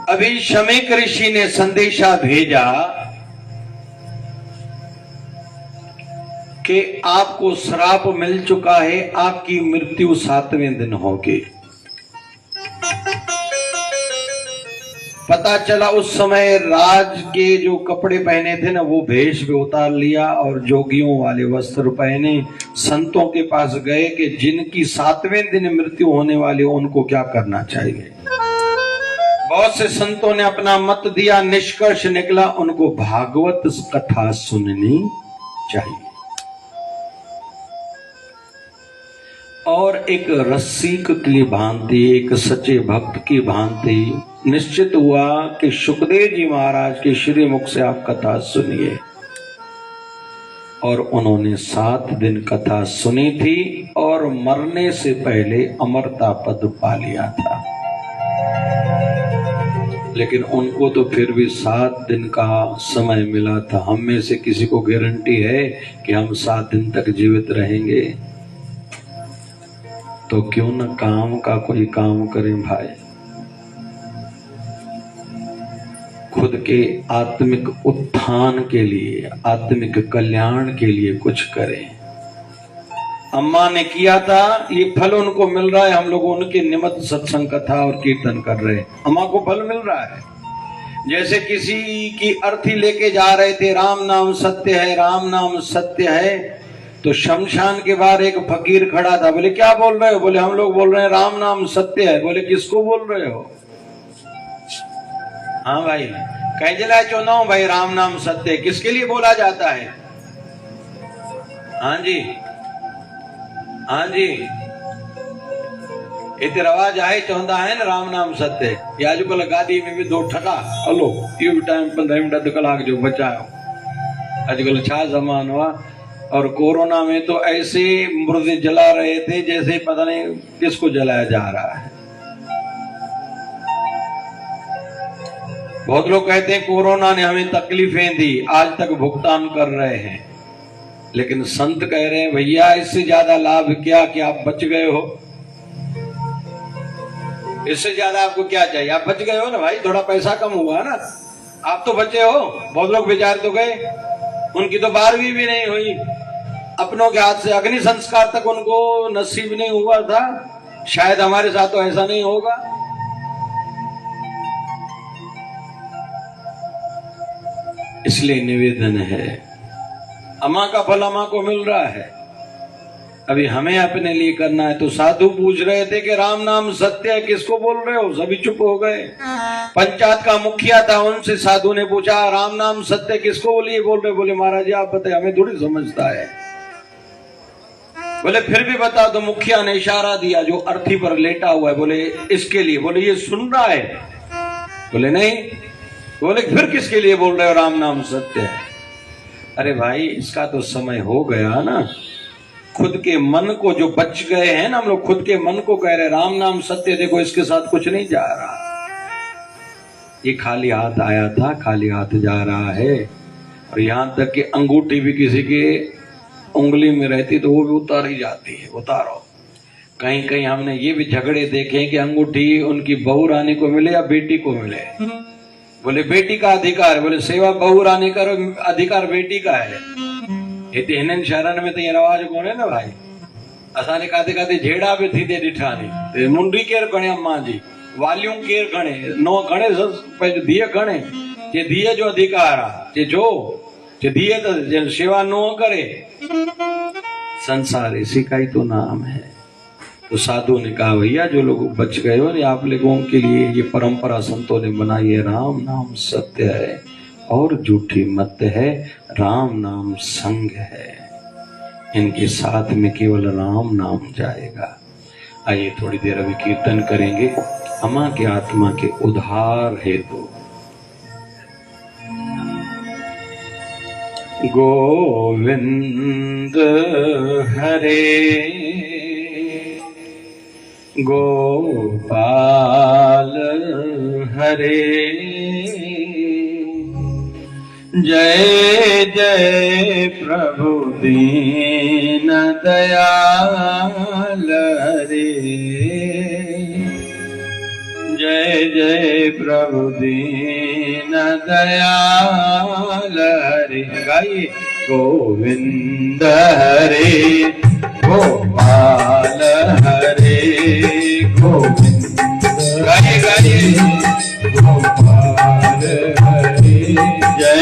अभी शमीक ऋषि ने संदेशा भेजा कि आपको श्राप मिल चुका है, आपकी मृत्यु 7वें दिन होगी। पता चला उस समय राज के जो कपड़े पहने थे ना, वो भेष भी उतार लिया और जोगियों वाले वस्त्र पहने संतों के पास गए कि जिनकी 7वें दिन मृत्यु होने वाली हो उनको क्या करना चाहिए। बहुत से संतों ने अपना मत दिया, निष्कर्ष निकला उनको भागवत कथा सुननी चाहिए। और एक रसिक की भांति, एक सच्चे भक्त की भांति निश्चित हुआ कि सुखदेव जी महाराज के श्री मुख से आप कथा सुनिए। और उन्होंने 7 दिन कथा सुनी थी और मरने से पहले अमरता पद पा लिया था। लेकिन उनको तो फिर भी 7 दिन का समय मिला था। हम में से किसी को गारंटी है कि हम 7 दिन तक जीवित रहेंगे? तो क्यों न काम का कोई काम करें भाई, खुद के आत्मिक उत्थान के लिए, आत्मिक कल्याण के लिए कुछ करें। अम्मा ने किया था, ये फल उनको मिल रहा है। हम लोग उनके निमित्त सत्संग कथा और कीर्तन कर रहे हैं, अम्मा को फल मिल रहा है। जैसे किसी की अर्थी लेके जा रहे थे, राम नाम सत्य है, राम नाम सत्य है, तो शमशान के बाहर एक फकीर खड़ा था। बोले क्या बोल रहे हो? बोले हम लोग बोल रहे हैं राम नाम सत्य है। बोले किसको बोल रहे हो? हाँ भाई, कह जला चुना हूं भाई, राम नाम सत्य किसके लिए बोला जाता है? हाँ जी, हाँ जी, इतने रवाज आए चौंदा है ना राम नाम सत्य। ये आजकल गादी में भी 2 ठका हलो ये भी टाइम 15 मिनट कलाक जो बचाओ। आजकल छा जमान हुआ। और कोरोना में तो ऐसे मुर्दे जला रहे थे जैसे पता नहीं किसको जलाया जा रहा है। बहुत लोग कहते हैं कोरोना ने हमें तकलीफें दी, आज तक भुगतान कर रहे हैं। लेकिन संत कह रहे हैं भैया इससे ज्यादा लाभ क्या कि आप बच गए हो। इससे ज्यादा आपको क्या चाहिए? आप बच गए हो ना भाई, थोड़ा पैसा कम हुआ ना, आप तो बचे हो। बहुत लोग बेचारे तो गए, उनकी तो 12वीं भी नहीं हुई, अपनों के हाथ से अग्नि संस्कार तक उनको नसीब नहीं हुआ था। शायद हमारे साथ तो ऐसा नहीं होगा। इसलिए निवेदन है, अम्मा का फल अम्मा को मिल रहा है, अभी हमें अपने लिए करना है। तो साधु पूछ रहे थे कि राम नाम सत्य है, किसको बोल रहे हो? सभी चुप हो गए। पंचायत का मुखिया था, उनसे साधु ने पूछा राम नाम सत्य किसको बोल रहे? बोले महाराज जी आप बताए, हमें थोड़ी समझता है। बोले फिर भी बताओ। तो मुखिया ने इशारा दिया जो अर्थी पर लेटा हुआ है, बोले इसके लिए। बोले ये सुन रहा है? बोले नहीं। बोले फिर किसके लिए बोल रहे हो राम नाम सत्य है? अरे भाई इसका तो समय हो गया ना। खुद के मन को जो बच गए हैं ना, हम लोग खुद के मन को कह रहे राम नाम सत्य, देखो इसके साथ कुछ नहीं जा रहा। ये खाली हाथ आया था, खाली हाथ जा रहा है। और यहां तक कि अंगूठी भी किसी के उंगली में रहती तो वो भी उतार ही जाती है। उतारो। कहीं कहीं हमने ये भी झगड़े देखे कि अंगूठी उनकी बहू रानी को मिले या बेटी को मिले। बोले बेटी का अधिकार है। बोले सेवा बहू रानी का अधिकार बेटी का है। हिनन शरण में तो ये रवाज कोन है ना भाई। असाने काते काते झेड़ा भी थी दे ॾिठानी ते मुंडी केर गणे अम्मा जी, वालियूं केर गणे, नो गणे पंहिंजो धीअ गणे। जे धीअ जो अधिकार आहे, जे धीअ तो सेवा नो करे। संसार इसी का ही तो नाम है। तो साधु ने कहा भैया जो लोग बच गए हो ना, आप लोगों के लिए ये परंपरा संतों ने बनाई है। राम नाम सत्य है और झूठी मत है, राम नाम संग है। इनके साथ में केवल राम नाम जाएगा। आइए थोड़ी देर अभी कीर्तन करेंगे अम्मा के आत्मा के उद्धार हेतु। गोविंद हरे गोपाल हरे, जय जय प्रभु दीन दयाल हरे, जय जय प्रभु दीन दयाल हरे। गाइए गोविंद हरे गोपाल हरे गोविंद, गाइए गाइए गोपाल हरे, जय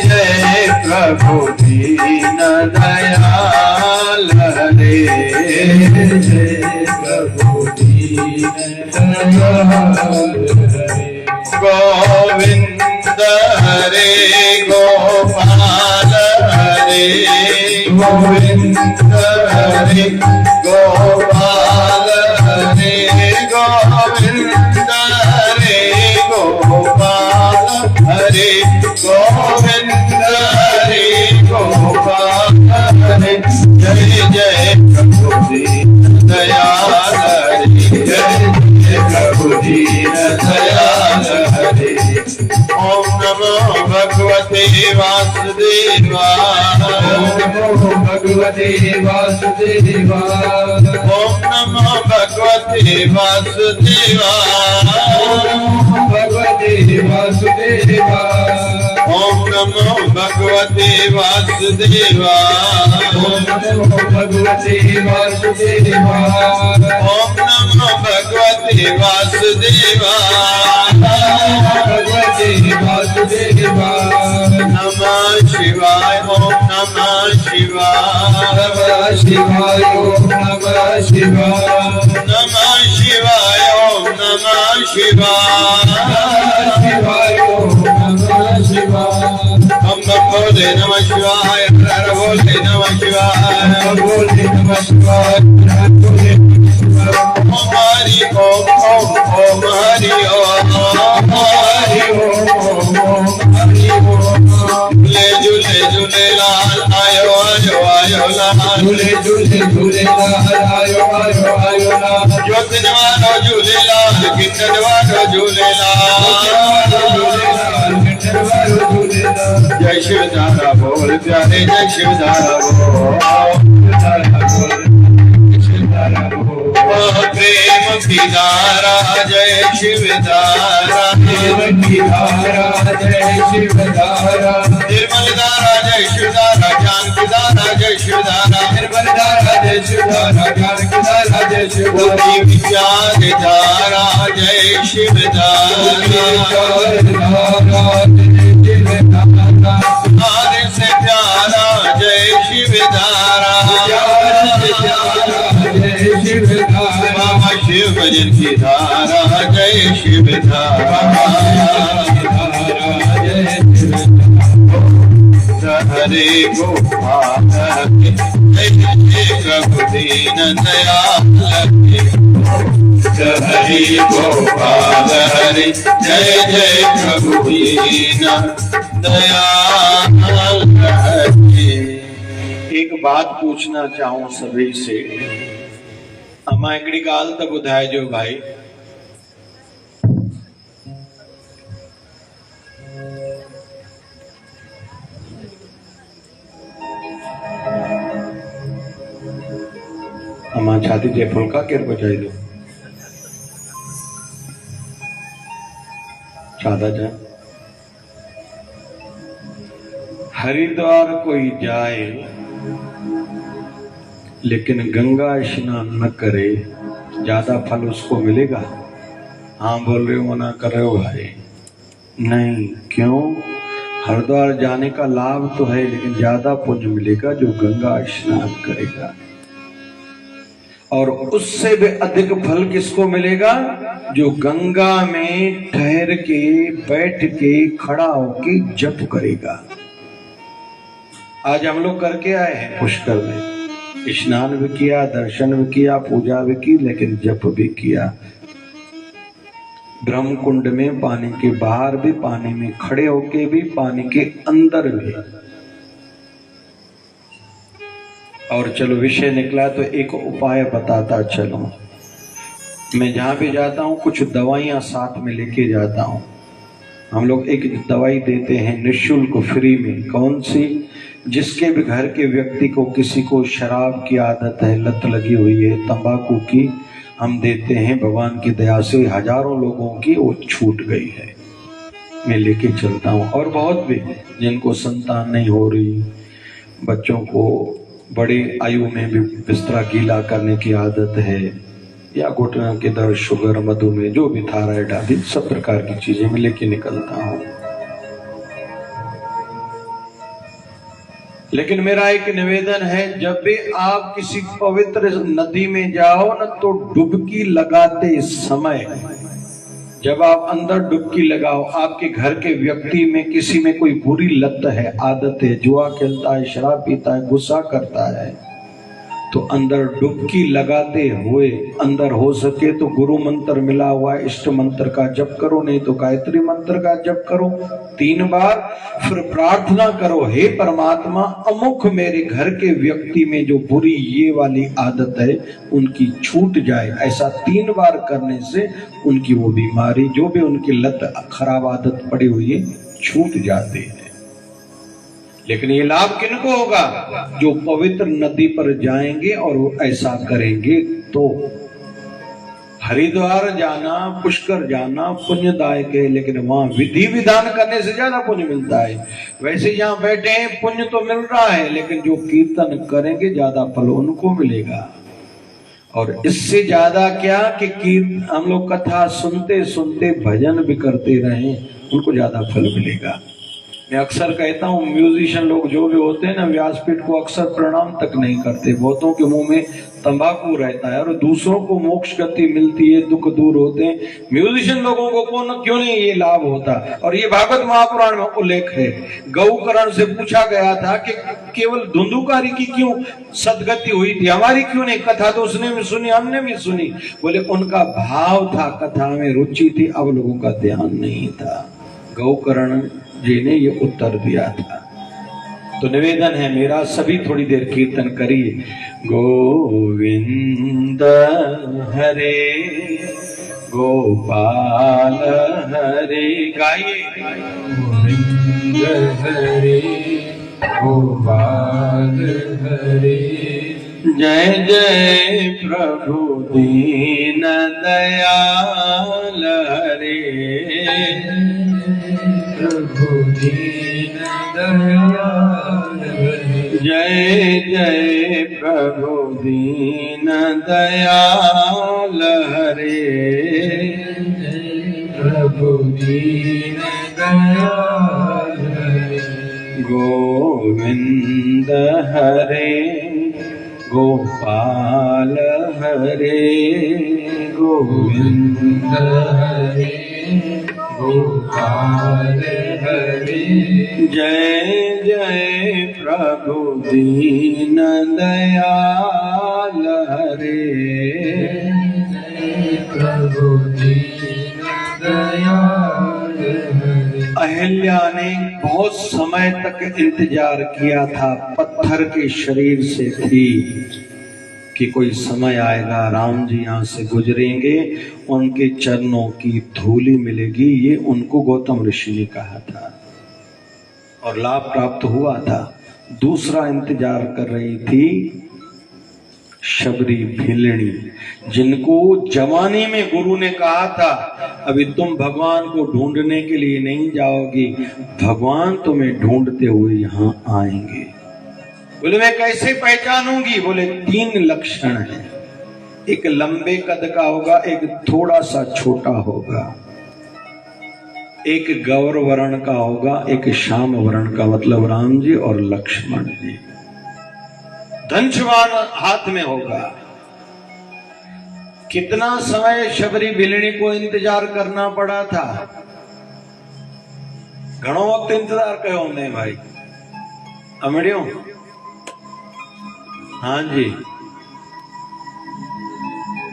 जय प्रभु दीन दयाल हरे, जय प्रभु दीन दयाल हरे। गोविंद हरे गोपाल हरे गोविंद हरे गोपाल हरे, गोविंद हरे गोपाल हरे, गोविंद हरे गोपाल भगवते वासुदेवाय। ओम नमो भगवते वासुदेवाय। ओम नमो भगवते वासुदेवाय। ओम नमो भगवते वासुदेवाय। ओम नमो भगवते वासुदेवाय। ओम नमो भगवते वासुदेवाय। ओम नमो भगवते वासुदेवाय। भगवते वासुदेवाय। नमः शिवाय। ओम नमः शिवाय। नमः शिवाय। ओम नमः शिवाय। नमः शिवाय। ओम नमः शिवाय। शिवाय। ओम नमः शिवाय। हम बोले नमः शिवाय। हर बोले नमः शिवाय। बोले नमः शिवाय। बोले ओम हरि ओम ओम ओम हरि ओम। हरि ओम ओम हरि ओम। झूले झूले झूलेलाल आयो आयो आयो लाल। झूले झूले झूलेलाल आयो आयो आयो लाल। ज्योतिन वालो झूलेलाल किन्नर वालो झूलेलाल। जय शिव धारा बोल प्यारे जय शिव धारा बोल। प्रेम की धारा जय शिव धारा। प्रेम की धारा जय शिव धारा। निर्मल धारा जय शिव धारा। ज्ञान की धारा जय शिव धारा। निर्मल धारा जय शिव धारा। ज्ञान की धारा जय शिव धारा। विचार धारा जय शिव धारा। आदि से प्यारा जय शिव धारा। बाबा शिव भजन की धारा जय शिव धारा। हरे गोपाल जय जय प्रभु दीन दयाल। हरे गोपाल हरे जय जय प्रभु दीन दयाल। एक बात पूछना चाहूं सभी से। अमा हिकिड़ी ॻाल्हि त ॿुधाइजो भाई। अमा छा थी चए फुल्का केरु पचाईंदो? छा था चए? हरिद्वार कोई जाए लेकिन गंगा स्नान न करे, ज्यादा फल उसको मिलेगा? हाँ बोल रहे हो, मना कर रहे हो भाई? नहीं, क्यों? हरिद्वार जाने का लाभ तो है लेकिन ज्यादा पुण्य मिलेगा जो गंगा स्नान करेगा। और उससे भी अधिक फल किसको मिलेगा? जो गंगा में ठहर के बैठ के खड़ा होके जप करेगा। आज हम लोग करके आए हैं पुष्कर में, स्नान भी किया, दर्शन भी किया, पूजा भी की, लेकिन जप भी किया। ब्रह्म कुंड में पानी के बाहर भी, पानी में खड़े होके भी, पानी के अंदर भी। और चलो विषय निकला तो एक उपाय बताता चलो। मैं जहां भी जाता हूं कुछ दवाइयां साथ में लेके जाता हूं। हम लोग एक दवाई देते हैं निःशुल्क फ्री में। कौन सी? जिसके भी घर के व्यक्ति को, किसी को शराब की आदत है, लत लगी हुई है, तंबाकू की, हम देते हैं। भगवान की दया से हजारों लोगों की वो छूट गई है। मैं लेके चलता हूँ। और बहुत भी जिनको संतान नहीं हो रही, बच्चों को बड़ी आयु में भी बिस्तरा गीला करने की आदत है, या घुटनों के दर्द, शुगर, मधुमेह, जो भी थायराइड आदि सब प्रकार की चीजें मैं लेके निकलता हूँ। लेकिन मेरा एक निवेदन है, जब भी आप किसी पवित्र नदी में जाओ न, तो डुबकी लगाते समय, जब आप अंदर डुबकी लगाओ, आपके घर के व्यक्ति में किसी में कोई बुरी लत है, आदत है, जुआ खेलता है, शराब पीता है, गुस्सा करता है, तो अंदर डुबकी लगाते हुए, अंदर हो सके तो गुरु मंत्र मिला हुआ है, इष्ट मंत्र का जप करो, नहीं तो गायत्री मंत्र का जप करो 3 बार। फिर प्रार्थना करो, हे परमात्मा, अमुक मेरे घर के व्यक्ति में जो बुरी ये वाली आदत है उनकी छूट जाए। ऐसा 3 बार करने से उनकी वो बीमारी, जो भी उनकी लत, खराब आदत पड़ी हुई है, छूट जाती है। लेकिन ये लाभ किनको होगा? जो पवित्र नदी पर जाएंगे और वो ऐसा करेंगे। तो हरिद्वार जाना, पुष्कर जाना पुण्यदायक है, लेकिन वहां विधि विधान करने से ज्यादा पुण्य मिलता है। वैसे यहाँ बैठे हैं पुण्य तो मिल रहा है, लेकिन जो कीर्तन करेंगे ज्यादा फल उनको मिलेगा। और इससे ज्यादा क्या कि हम लोग कथा सुनते सुनते भजन भी करते रहें, उनको ज्यादा फल मिलेगा। मैं अक्सर कहता हूँ म्यूजिशियन लोग जो भी होते हैं ना, व्यासपीठ को अक्सर प्रणाम तक नहीं करते। बहुतों के मुंह में तंबाकू रहता है और दूसरों को मोक्ष गति मिलती है, दुख दूर होते हैं। म्यूजिशियन लोगों को क्यों नहीं ये लाभ होता? और ये भागवत महापुराण में उल्लेख है। गौकर्ण से पूछा गया था कि केवल धुंधुकारी की क्यों सदगति हुई थी, हमारी क्यों नहीं? कथा तो उसने भी सुनी, हमने भी सुनी। बोले उनका भाव था, कथा में रुचि थी, अब लोगों का ध्यान नहीं था। गौकर्ण जी ने ये उत्तर दिया था। तो निवेदन है मेरा, सभी थोड़ी देर कीर्तन करिए। गोविंद हरे गोपाल हरे, गाइए। गोविंद हरे गोपाल हरे, जय जय प्रभु दीन दयाल हरे, प्रभु दीन दयाल हरे, जय जय प्रभु दीन दयाल हरे, प्रभु दीन दयाल हरे। गोविंद हरे गोपाल हरे, गोविंद हरे गोपाल हरे, जय जय प्रभु दीन दयाल हरे, प्रभु दीन दयाल हरे। अहिल्या ने बहुत समय तक इंतजार किया था, पत्थर के शरीर से थी कि कोई समय आएगा राम जी यहाँ से गुजरेंगे, उनके चरणों की धूली मिलेगी। ये उनको गौतम ऋषि ने कहा था और लाभ प्राप्त हुआ था। दूसरा इंतजार कर रही थी शबरी भिलनी, जिनको जवानी में गुरु ने कहा था अभी तुम भगवान को ढूंढने के लिए नहीं जाओगी, भगवान तुम्हें ढूंढते हुए यहाँ आएंगे। बोले मैं कैसे पहचानूंगी? बोले 3 लक्षण हैं। एक लंबे कद का होगा, एक थोड़ा सा छोटा होगा, एक गौर वर्ण का होगा, एक श्याम वर्ण का, मतलब राम जी और लक्ष्मण जी। धनुष्वान हाथ में होगा। कितना समय शबरी भिलनी को इंतजार करना पड़ा था? घणो वक्त इंतजार कयो हमने भाई, अमड़ियों। हाँ जी,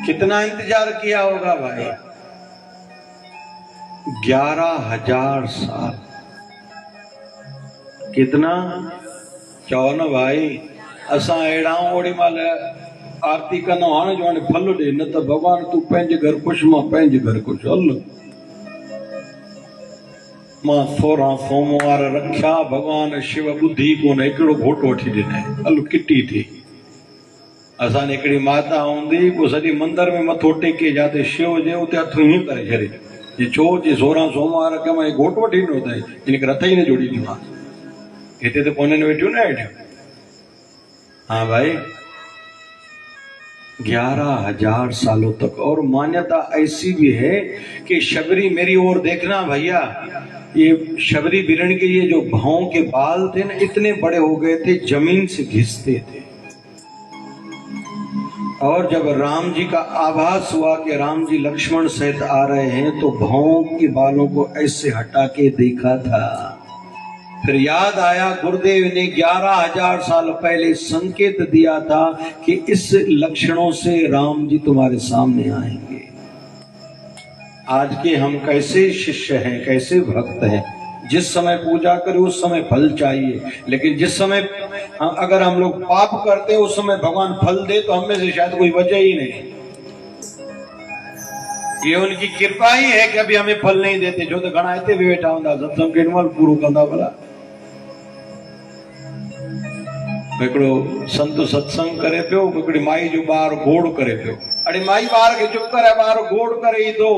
कितना इंतजार किया होगा भाई? 11,000 साल। कितना? चओ न भाई, असां अहिड़ा ओड़ी महिल आरती कंदो हाणे जो हाणे फल ॾे, न त भॻवान तूं पंहिंजे घर खुश, मां पंहिंजे घर खुश। हल मां 16 सोमवार रखिया, भगवान शिव ॿुधी कोन, हिकिड़ो घोटो वठी ॾिनई, हल किटी थी। असां हिकिड़ी माता हूंदी, पोइ सॼी मंदर में मथो टेके, जाते शिव जे उते हथ हीअं करे छॾे, जे छो जे 16 सोमवार रखिया, मां घोटो वठी ॾिनो अथई, इन करे हथ ई न जोड़ी ॾिनो। हिते त कोन्हनि वेठियूं न हेठियूं। हाँ भाई, 11,000 सालों तक। और मान्यता ऐसी भी है कि शबरी, मेरी ओर देखना भैया, ये शबरी भिलनी के ये जो भावों के बाल थे ना, इतने बड़े हो गए थे, जमीन से घिसते थे। और जब राम जी का आभास हुआ कि राम जी लक्ष्मण सहित आ रहे हैं, तो भावों के बालों को ऐसे हटा के देखा था। फिर याद आया गुरुदेव ने 11,000 साल पहले संकेत दिया था कि इस लक्षणों से राम जी तुम्हारे सामने आएंगे। आज के हम कैसे शिष्य हैं, कैसे भक्त हैं, जिस समय पूजा करें उस समय फल चाहिए, लेकिन जिस समय अगर हम लोग पाप करते उस समय भगवान फल दे तो हमें से शायद कोई वजह ही नहीं। ये उनकी कृपा ही है कि अभी हमें फल नहीं देते, जो तो घना इतने भी बैठा होंगे सत्संग के पूरा कंदा भला। हिकिड़ो संत सत्संग करे पियो, हिकिड़ी माई जो ॿार घोड़ करे पियो। अड़े माई ॿार खे चुप करे, ॿार घोड़ करे ई थो।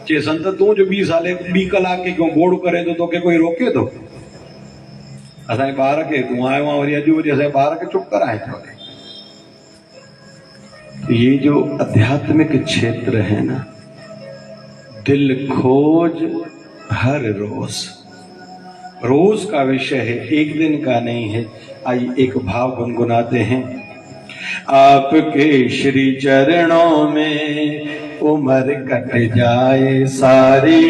चे संत तूं जो 20 साले 2 कलाके क्यों घोड़ करे थो, तोखे कोई रोके थो? असांजे ॿार खे तूं आयो आहे वरी अॼु वरी असांजे ॿार खे चुप कराए थो। ये जो आध्यात्मिक क्षेत्र है ना, दिल खोज हर रोज, रोज का विषय है, एक दिन का नहीं है। आइए एक भाव गुनगुनाते हैं। आपके श्री चरणों में उम्र कट जाए सारी,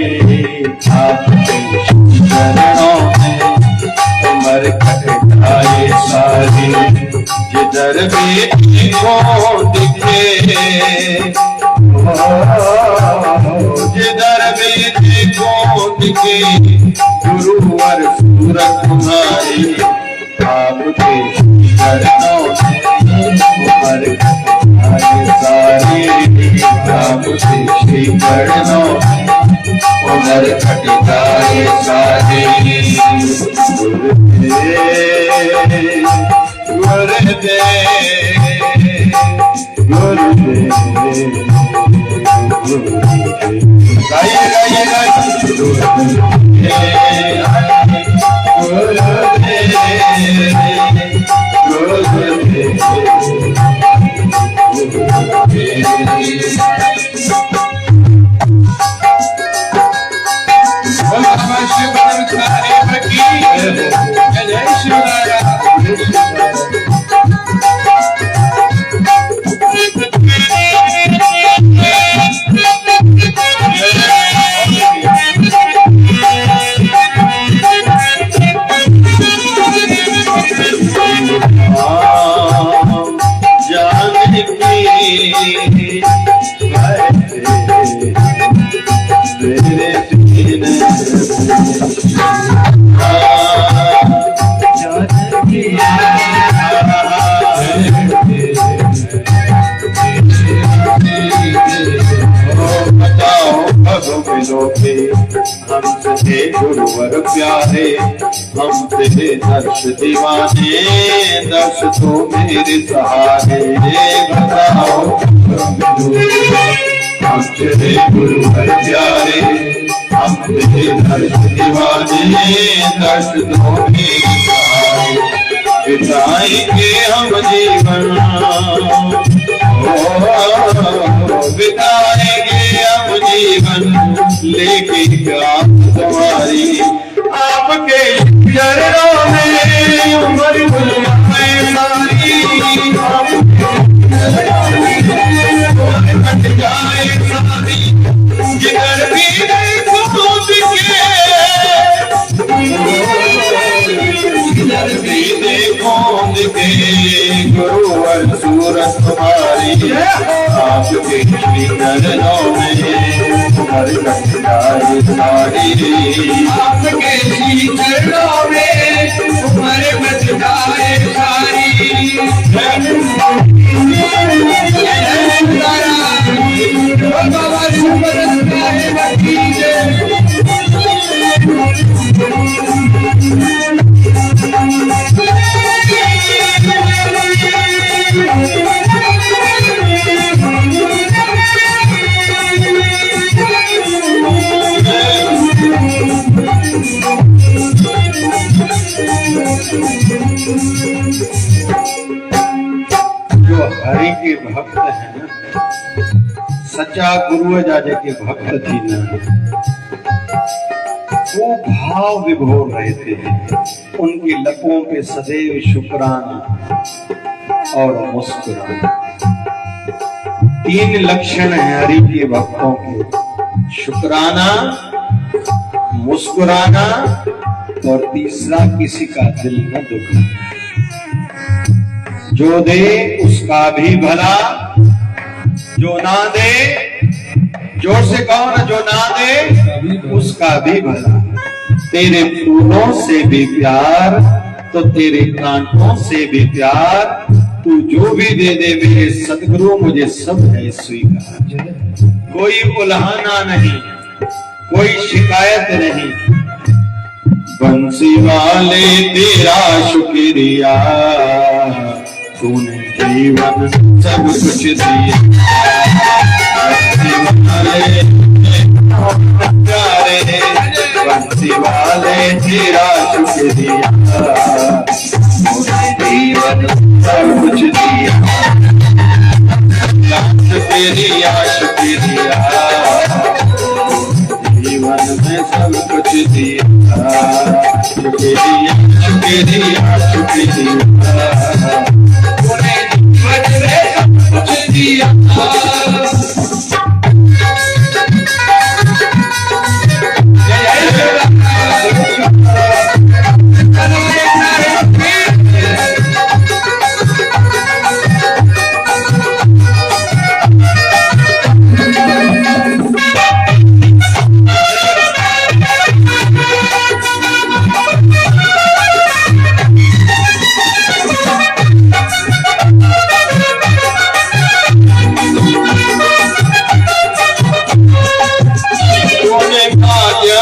आपके श्री चरणों में उम्र कट जाए सारी, जिधर भी देखो दिखे, जिधर भी देखो दिखे गुरुवर सूरत तुम्हारी, आपके चरणों में उम्र कट जाए सारी, आपके श्री चरणों में उम्र कट जाए सारी। गुरुदेव गुरुदेव गाइए गाइए गाइए हमसे गुरुवर प्यारे, हम तेरे दर्श दीवाने, दर्श तो मेरे सहारे। बताओ हमसे गुरुवर प्यारे, हम तेरे दर्श दीवाने, दर्श तो मेरे सहारे। बिताएंगे हम जीवन, बिताएंगे हम जीवन, लेके क्या तुम्हारी, आपके चरणों में उम्र गुज़ारे सारी, कट जाए सारी, जिधर भी देखो दिखे, जिधर भी देखो दिखे गुरुवर सूरत तुम्हारी, आपके श्री चरणों में उम्र कट जाए सारी, आपके श्री चरणों में उम्र कट जाए सारी। बाबा जो हरि के भक्त है ना, सच्चा गुरु जा जेके भक्त थी ना, वो भाव विभोर रहते हैं। उनकी लबों पे सदैव शुक्राना और मुस्कुराना। 3 लक्षण हैं हरि के भक्तों के, शुक्राना, मुस्कुराना और तीसरा किसी का दिल न दुखाना। जो दे उसका भी भला, जो ना दे, जोर से कहो ना, जो ना दे उसका भी भला। तेरे फूलों से भी प्यार तो तेरे कांटों से भी प्यार, तू जो भी दे दे मेरे सदगुरु मुझे सब है स्वीकार। कोई उल्हाना नहीं, कोई शिकायत नहीं। बंसी वाले तेरा शुक्रिया, तूने जीवन सब कुछ दिया बंसी वाले तेरा शुक्रिया जीवन सब कुछ दिया शुक्रिया शुक्रिया जीवन में सब कुछ दिया शुक्रिया शुक्रिया शुक्रिया कुछ दिया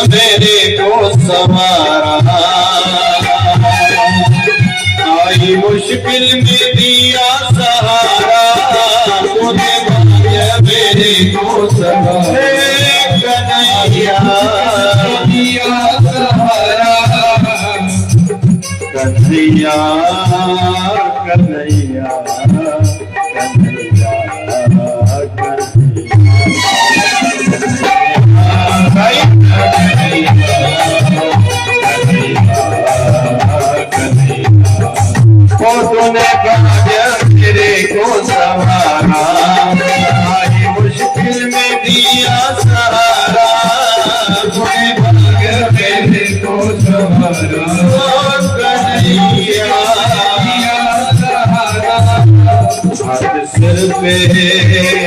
मेरे को समारा आई मुश्किल में दिया सहारा तूने भाग्य मेरे को सहारा कन्हैया दिया सहारा कन्हैया कन्हैया तूने भाग्य मेरे को सहारा आई मुश्किल में दिया सहारा तूने भाग्य मेरे को सहारा कन्हैया हाथ सिर पे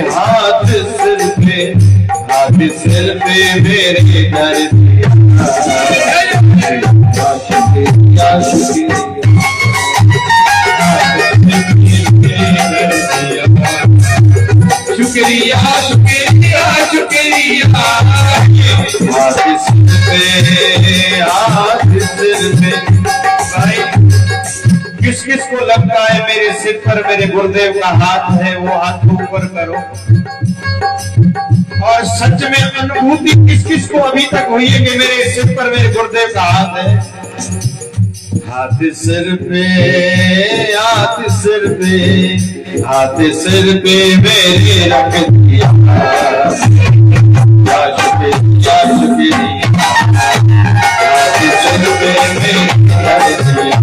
हाथ सिर पे हाथ सिर पे मेरे दर दिया शुक्रिया शुक्रिया शुक्रिया शुक्रिया हाथ सिर पे भाई किस किस को लगता है मेरे सिर पर मेरे गुरुदेव का हाथ है वो हाथ ऊपर करो और सच में अनुभूति किस किस को अभी तक हुई है कि मेरे सिर पर मेरे गुरुदेव का हाथ है हाथ सिर पे हाथ सिर पे हाथ सिर पे मेरे रख दिया शुक्रिया शुक्रिया हाथ सिर पे मेरे रख दिया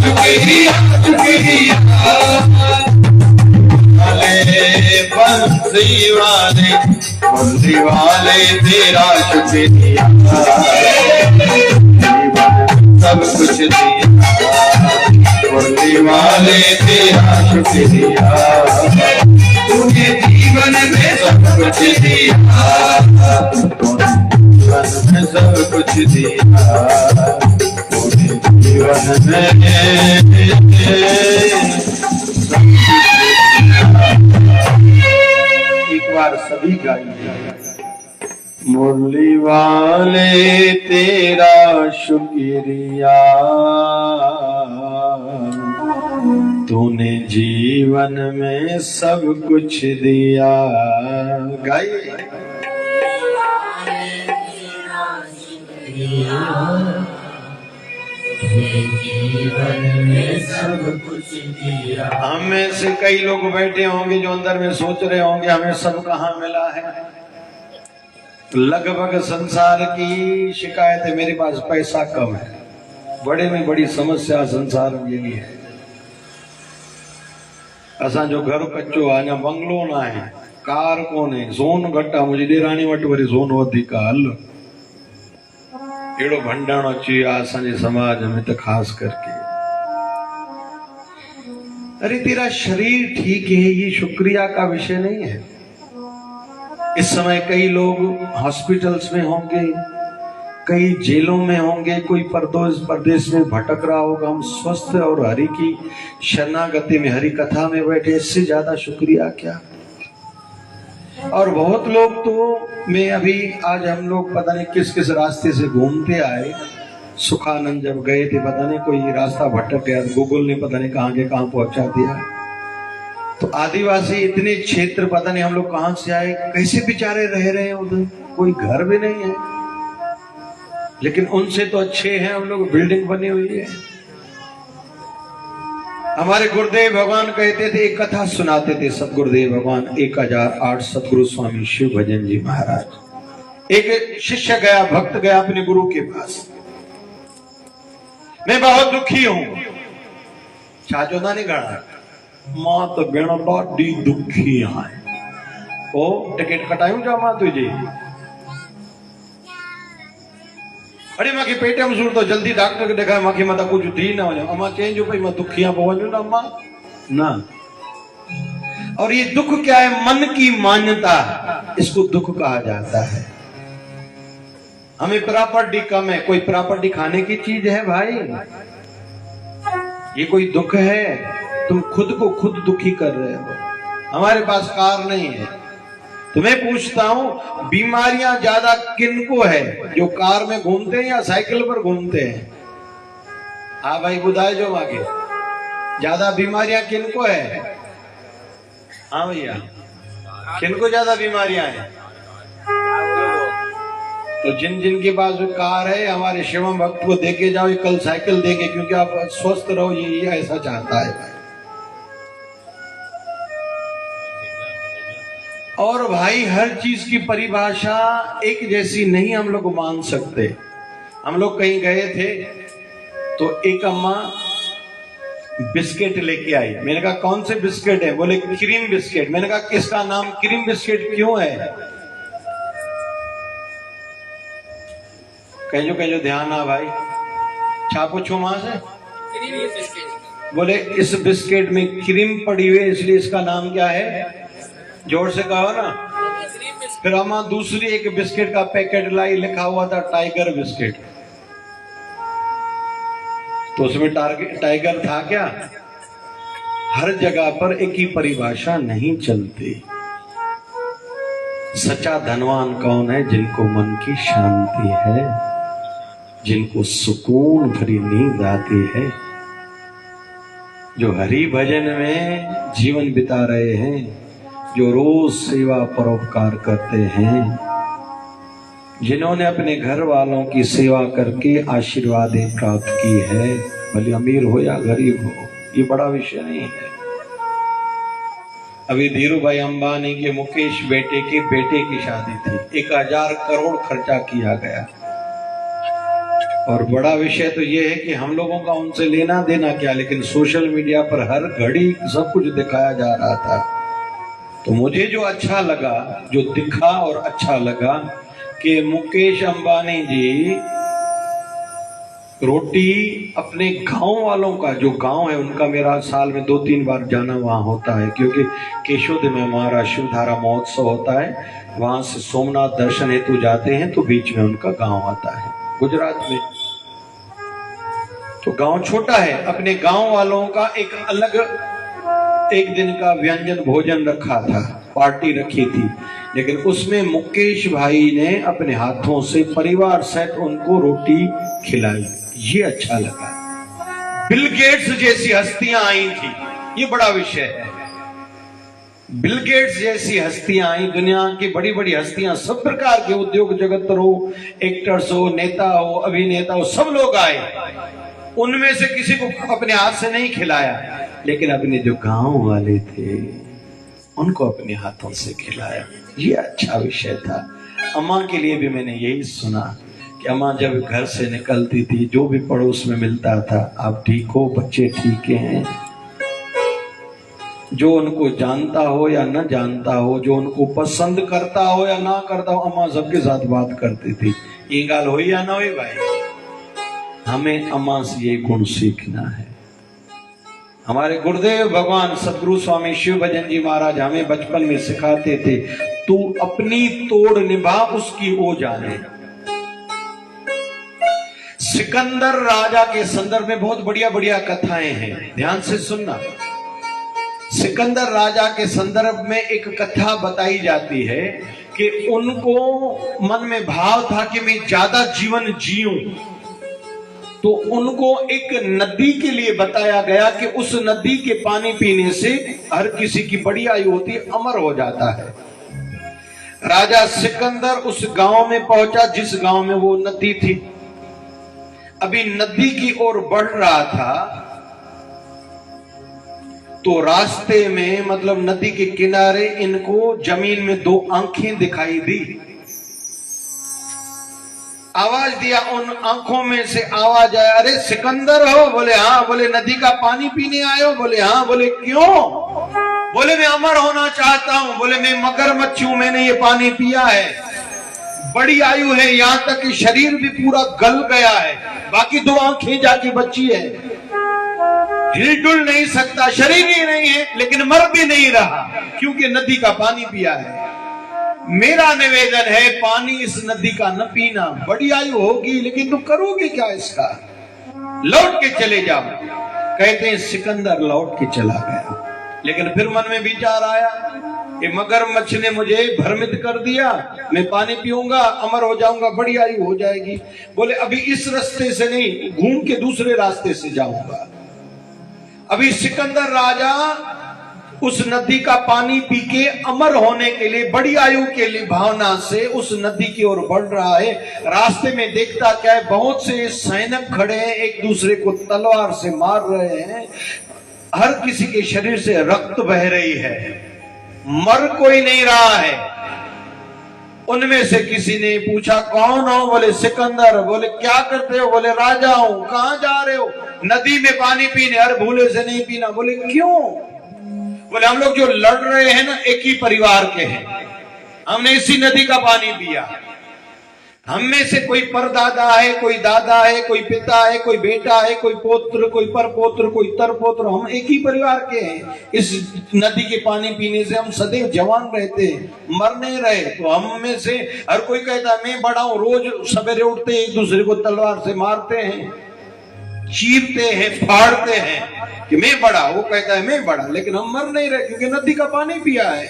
शुक्रिया शुक्रिया बंसी वाले तेरा शुक्रिया सब कुछ दिया मुरली वाले तेरा शुक्रिया तूने जीवन में सब कुछ दिया जीवन में सब कुछ दिया जीवन में एक बार सभी गाइए मुरली वाले तेरा शुक्रिया तूने जीवन में सब कुछ दिया गाइए जीवन में सब कुछ दिया। हम में से कई लोग बैठे होंगे जो अंदर में सोच रहे होंगे हमें सब कहाँ मिला है। लगभग संसार की शिकायत है मेरे पास पैसा कम है। बड़े में बड़ी समस्या संसार में यही है। असा जो घर कच्चो आहे ना बंगलो ना है कार कोने सोन घटा मुझे ॾेराणी वटि वरी सोन वधीक हल एड़ो भंडारण अची आहे असांजे समाज में तो खास करके। अरे तेरा शरीर ठीक है ये शुक्रिया का विषय नहीं है। इस समय कई लोग हॉस्पिटल्स में होंगे, कई जेलों में होंगे, कोई परदेश में भटक रहा होगा। हम स्वस्थ और हरि की शरणागति में हरि कथा में बैठे, इससे ज्यादा शुक्रिया क्या। और बहुत लोग तो मैं अभी आज हम लोग पता नहीं किस किस रास्ते से घूमते आए, सुखानंद जब गए थे, पता नहीं कोई रास्ता भटक गया, गूगल ने पता नहीं कहाँ के कहाँ पहुंचा दिया। तो आदिवासी इतने क्षेत्र, पता नहीं हम लोग कहां से आए, कैसे बेचारे रह रहे हैं उधर, कोई घर भी नहीं है, लेकिन उनसे तो अच्छे हैं हम लोग, बिल्डिंग बनी हुई है। हमारे गुरुदेव भगवान कहते थे, एक कथा सुनाते थे सतगुरुदेव भगवान 1008 सतगुरु स्वामी शिव भजन जी महाराज। एक शिष्य गया, भक्त गया अपने गुरु के पास, मैं बहुत दुखी हूं। छाजोदा ने गढ़ा मां तो बेड़ा डी दुखी है, ओ टिकट कटायूं जा मां तुझे, अरे मां के पेटे में सूर तो जल्दी डॉक्टर के दिखाए, मां की मत कुछ थी ना हो, अम्मा चेंज हो भाई, मैं दुखियां पहुंचू ना अम्मा ना। और ये दुख क्या है? मन की मान्यता, इसको दुख कहा जाता है। हमें प्रॉपर्टी कम है, कोई प्रॉपर्टी खाने की चीज है भाई? ये कोई दुख है? तुम खुद को खुद दुखी कर रहे हो। हमारे पास कार नहीं है, तो मैं पूछता हूं बीमारियां ज्यादा किनको है, जो कार में घूमते हैं या साइकिल पर घूमते हैं? हाँ भाई बुधाए जो आगे, ज्यादा बीमारियां किनको है? हाँ भैया, किनको ज्यादा बीमारियां हैं? तो जिन जिन के पास कार है, हमारे शिवम भक्त को देके जाओ, ये कल साइकिल देंगे, क्योंकि आप स्वस्थ रहो, ये ऐसा चाहता है भाई। और भाई हर चीज की परिभाषा एक जैसी नहीं हम लोग मान सकते। हम लोग कहीं गए थे, तो एक अम्मा बिस्किट लेके आई। मैंने कहा कौन से बिस्किट है? बोले क्रीम बिस्किट। मैंने कहा किसका नाम क्रीम बिस्किट क्यों है? कहीं जो ध्यान आ भाई, छा पूछो मां से। बोले इस बिस्किट में क्रीम पड़ी हुई है, इसलिए इसका नाम क्या है? जोर से कहो ना। फिर अम्मा दूसरी एक बिस्किट का पैकेट लाई, लिखा हुआ था टाइगर बिस्किट। तो उसमें टाइगर था क्या? हर जगह पर एक ही परिभाषा नहीं चलती। सच्चा धनवान कौन है? जिनको मन की शांति है, जिनको सुकून भरी नींद आती है, जो हरि भजन में जीवन बिता रहे हैं, जो रोज सेवा परोपकार करते हैं, जिन्होंने अपने घर वालों की सेवा करके आशीर्वाद प्राप्त की है, भले अमीर हो या गरीब हो, ये बड़ा विषय नहीं है। अभी धीरू भाई अंबानी के मुकेश बेटे की शादी थी, 1000 करोड़ खर्चा किया गया। और बड़ा विषय तो ये है कि हम लोगों का उनसे लेना देना क्या, लेकिन सोशल मीडिया पर हर घड़ी सब कुछ दिखाया जा रहा था। तो मुझे जो अच्छा लगा, जो दिखा और अच्छा लगा, कि मुकेश अंबानी जी रोटी अपने गांव वालों का, जो गांव है उनका, मेरा साल में 2-3 बार जाना वहां होता है, क्योंकि केशोद में हमारा शिवधारा महोत्सव होता है, वहां से सोमनाथ दर्शन हेतु जाते हैं, तो बीच में उनका गांव आता है गुजरात में। तो गांव छोटा है, अपने गांव वालों का एक अलग एक दिन का व्यंजन भोजन रखा था, पार्टी रखी थी, लेकिन उसमें मुकेश भाई ने अपने हाथों से परिवार सहित उनको रोटी खिलाई। ये अच्छा लगा। बिल गेट्स जैसी हस्तियां आई थी, ये बड़ा विषय है। बिल गेट्स जैसी हस्तियां आई, दुनिया की बड़ी बड़ी हस्तियां, सब प्रकार के उद्योग जगत हो, एक्टर्स हो, नेता हो, अभिनेता हो, सब लोग आए। उनमें से किसी को अपने हाथ से नहीं खिलाया, लेकिन अपने जो गांव वाले थे उनको अपने हाथों से खिलाया। ये अच्छा विषय था। अम्मा के लिए भी मैंने यही सुना कि अम्मा जब घर से निकलती थी, जो भी पड़ोस में मिलता था, आप ठीक हो, बच्चे ठीक हैं, जो उनको जानता हो या न जानता हो, जो उनको पसंद करता हो या ना करता हो, अम्मा सबके साथ बात करती थी। ये गाल हुई या ना हुई भाई? हमें अम्मा से ये गुण सीखना है। हमारे गुरुदेव भगवान सतगुरु स्वामी शिव भजन जी महाराज हमें बचपन में सिखाते थे, तू अपनी तोड़ निभा उसकी ओ जाने। सिकंदर राजा के संदर्भ में बहुत बढ़िया बढ़िया कथाएं हैं, ध्यान से सुनना। सिकंदर राजा के संदर्भ में एक कथा बताई जाती है कि उनको मन में भाव था कि मैं ज्यादा जीवन जीऊं, तो उनको एक नदी के लिए बताया गया कि उस नदी के पानी पीने से हर किसी की बड़ी आयु होती है, अमर हो जाता है। राजा सिकंदर उस गांव में पहुंचा जिस गांव में वो नदी थी। अभी नदी की ओर बढ़ रहा था तो रास्ते में, मतलब नदी के किनारे, इनको जमीन में दो आंखें दिखाई दी। आवाज दिया, उन आंखों में से आवाज आया, अरे सिकंदर हो? बोले हाँ। बोले नदी का पानी पीने आए हो? बोले हाँ। बोले क्यों? बोले मैं अमर होना चाहता हूं। बोले मैं मगरमच्छ हूं, मैंने ये पानी पिया है, बड़ी आयु है, यहां तक कि शरीर भी पूरा गल गया है, बाकी दो आंखें जाके बची है, हिलडुल नहीं सकता, शरीर ही नहीं है, लेकिन मर भी नहीं रहा क्योंकि नदी का पानी पिया है। मेरा निवेदन है पानी इस नदी का न पीना, बड़ी आयु होगी लेकिन तुम करोगे क्या इसका? लौट के चले जाओ। कहते हैं सिकंदर लौट के चला गया, लेकिन फिर मन में विचार आया कि मगरमच्छ ने मुझे भ्रमित कर दिया, मैं पानी पीऊंगा, अमर हो जाऊंगा, बड़ी आयु हो जाएगी। बोले अभी इस रास्ते से नहीं, घूम के दूसरे रास्ते से जाऊंगा। अभी सिकंदर राजा उस नदी का पानी पी के अमर होने के लिए, बड़ी आयु के लिए भावना से उस नदी की ओर बढ़ रहा है। रास्ते में देखता क्या है, बहुत से सैनिक खड़े हैं, एक दूसरे को तलवार से मार रहे हैं, हर किसी के शरीर से रक्त बह रही है, मर कोई नहीं रहा है। उनमें से किसी ने पूछा कौन हो? बोले सिकंदर। बोले क्या करते हो? बोले राजा हूं। कहां जा रहे हो? नदी में पानी पीने। अरे भूले से नहीं पीना। बोले क्यों? बोले हम लोग जो लड़ रहे हैं ना, एक ही परिवार के हैं, हमने इसी नदी का पानी पिया। हम में से कोई परदादा है, कोई दादा है, कोई पिता है, कोई बेटा है, कोई पोत्र, कोई परपोत्र, कोई तरपोत्र, हम एक ही परिवार के हैं। इस नदी के पानी पीने से हम सदैव जवान रहते हैं, मर नहीं रहे। तो हम में से हर कोई कहता है मैं बड़ा हूं, रोज सवेरे उठते एक दूसरे को तलवार से मारते हैं, चीरते हैं, फाड़ते हैं कि मैं बड़ा, वो कहता है मैं बड़ा, लेकिन हम मर नहीं रहे क्योंकि नदी का पानी पिया है।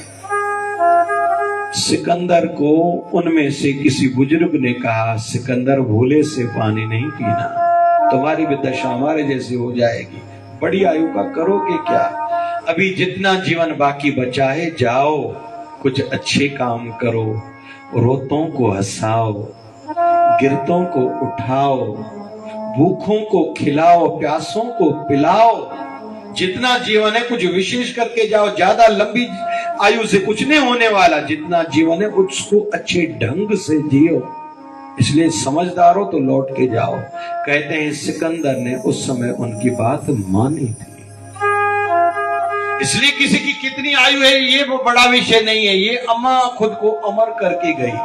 सिकंदर को उनमें से किसी बुजुर्ग ने कहा सिकंदर भूले से पानी नहीं पीना, तुम्हारी भी दशा हमारे जैसी हो जाएगी, बड़ी आयु का करोगे क्या? अभी जितना जीवन बाकी बचा है जाओ, कुछ अच्छे काम करो, रोतों को हंसाओ, गिरतों को उठाओ, भूखों को खिलाओ, प्यासों को पिलाओ। जितना जीवन है कुछ विशेष करके जाओ, ज्यादा लंबी आयु से कुछ नहीं होने वाला, जितना जीवन है उसको अच्छे ढंग से जियो। इसलिए समझदार हो तो लौट के जाओ। कहते हैं सिकंदर ने उस समय उनकी बात मानी थी। इसलिए किसी की कितनी आयु है ये वो बड़ा विषय नहीं है, ये अम्मा खुद को अमर करके गई।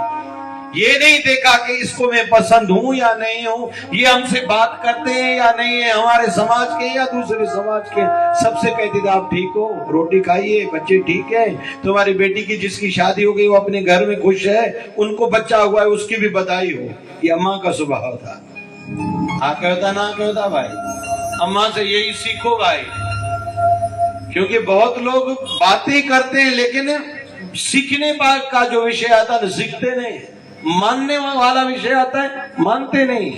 ये नहीं देखा कि इसको मैं पसंद हूं या नहीं हूं, ये हमसे बात करते हैं या नहीं है, हमारे समाज के या दूसरे समाज के, सबसे कहती थी आप ठीक हो, रोटी खाइए, बच्चे ठीक है, तुम्हारी बेटी की जिसकी शादी हो गई वो अपने घर में खुश है, उनको बच्चा हुआ है उसकी भी बधाई हो। ये अम्मा का स्वभाव था। हाँ कहता ना कहता भाई, अम्मा से यही सीखो भाई, क्योंकि बहुत लोग बातें करते हैं लेकिन सीखने का जो विषय आता है सीखते नहीं, मानने वाला विषय आता है मानते नहीं।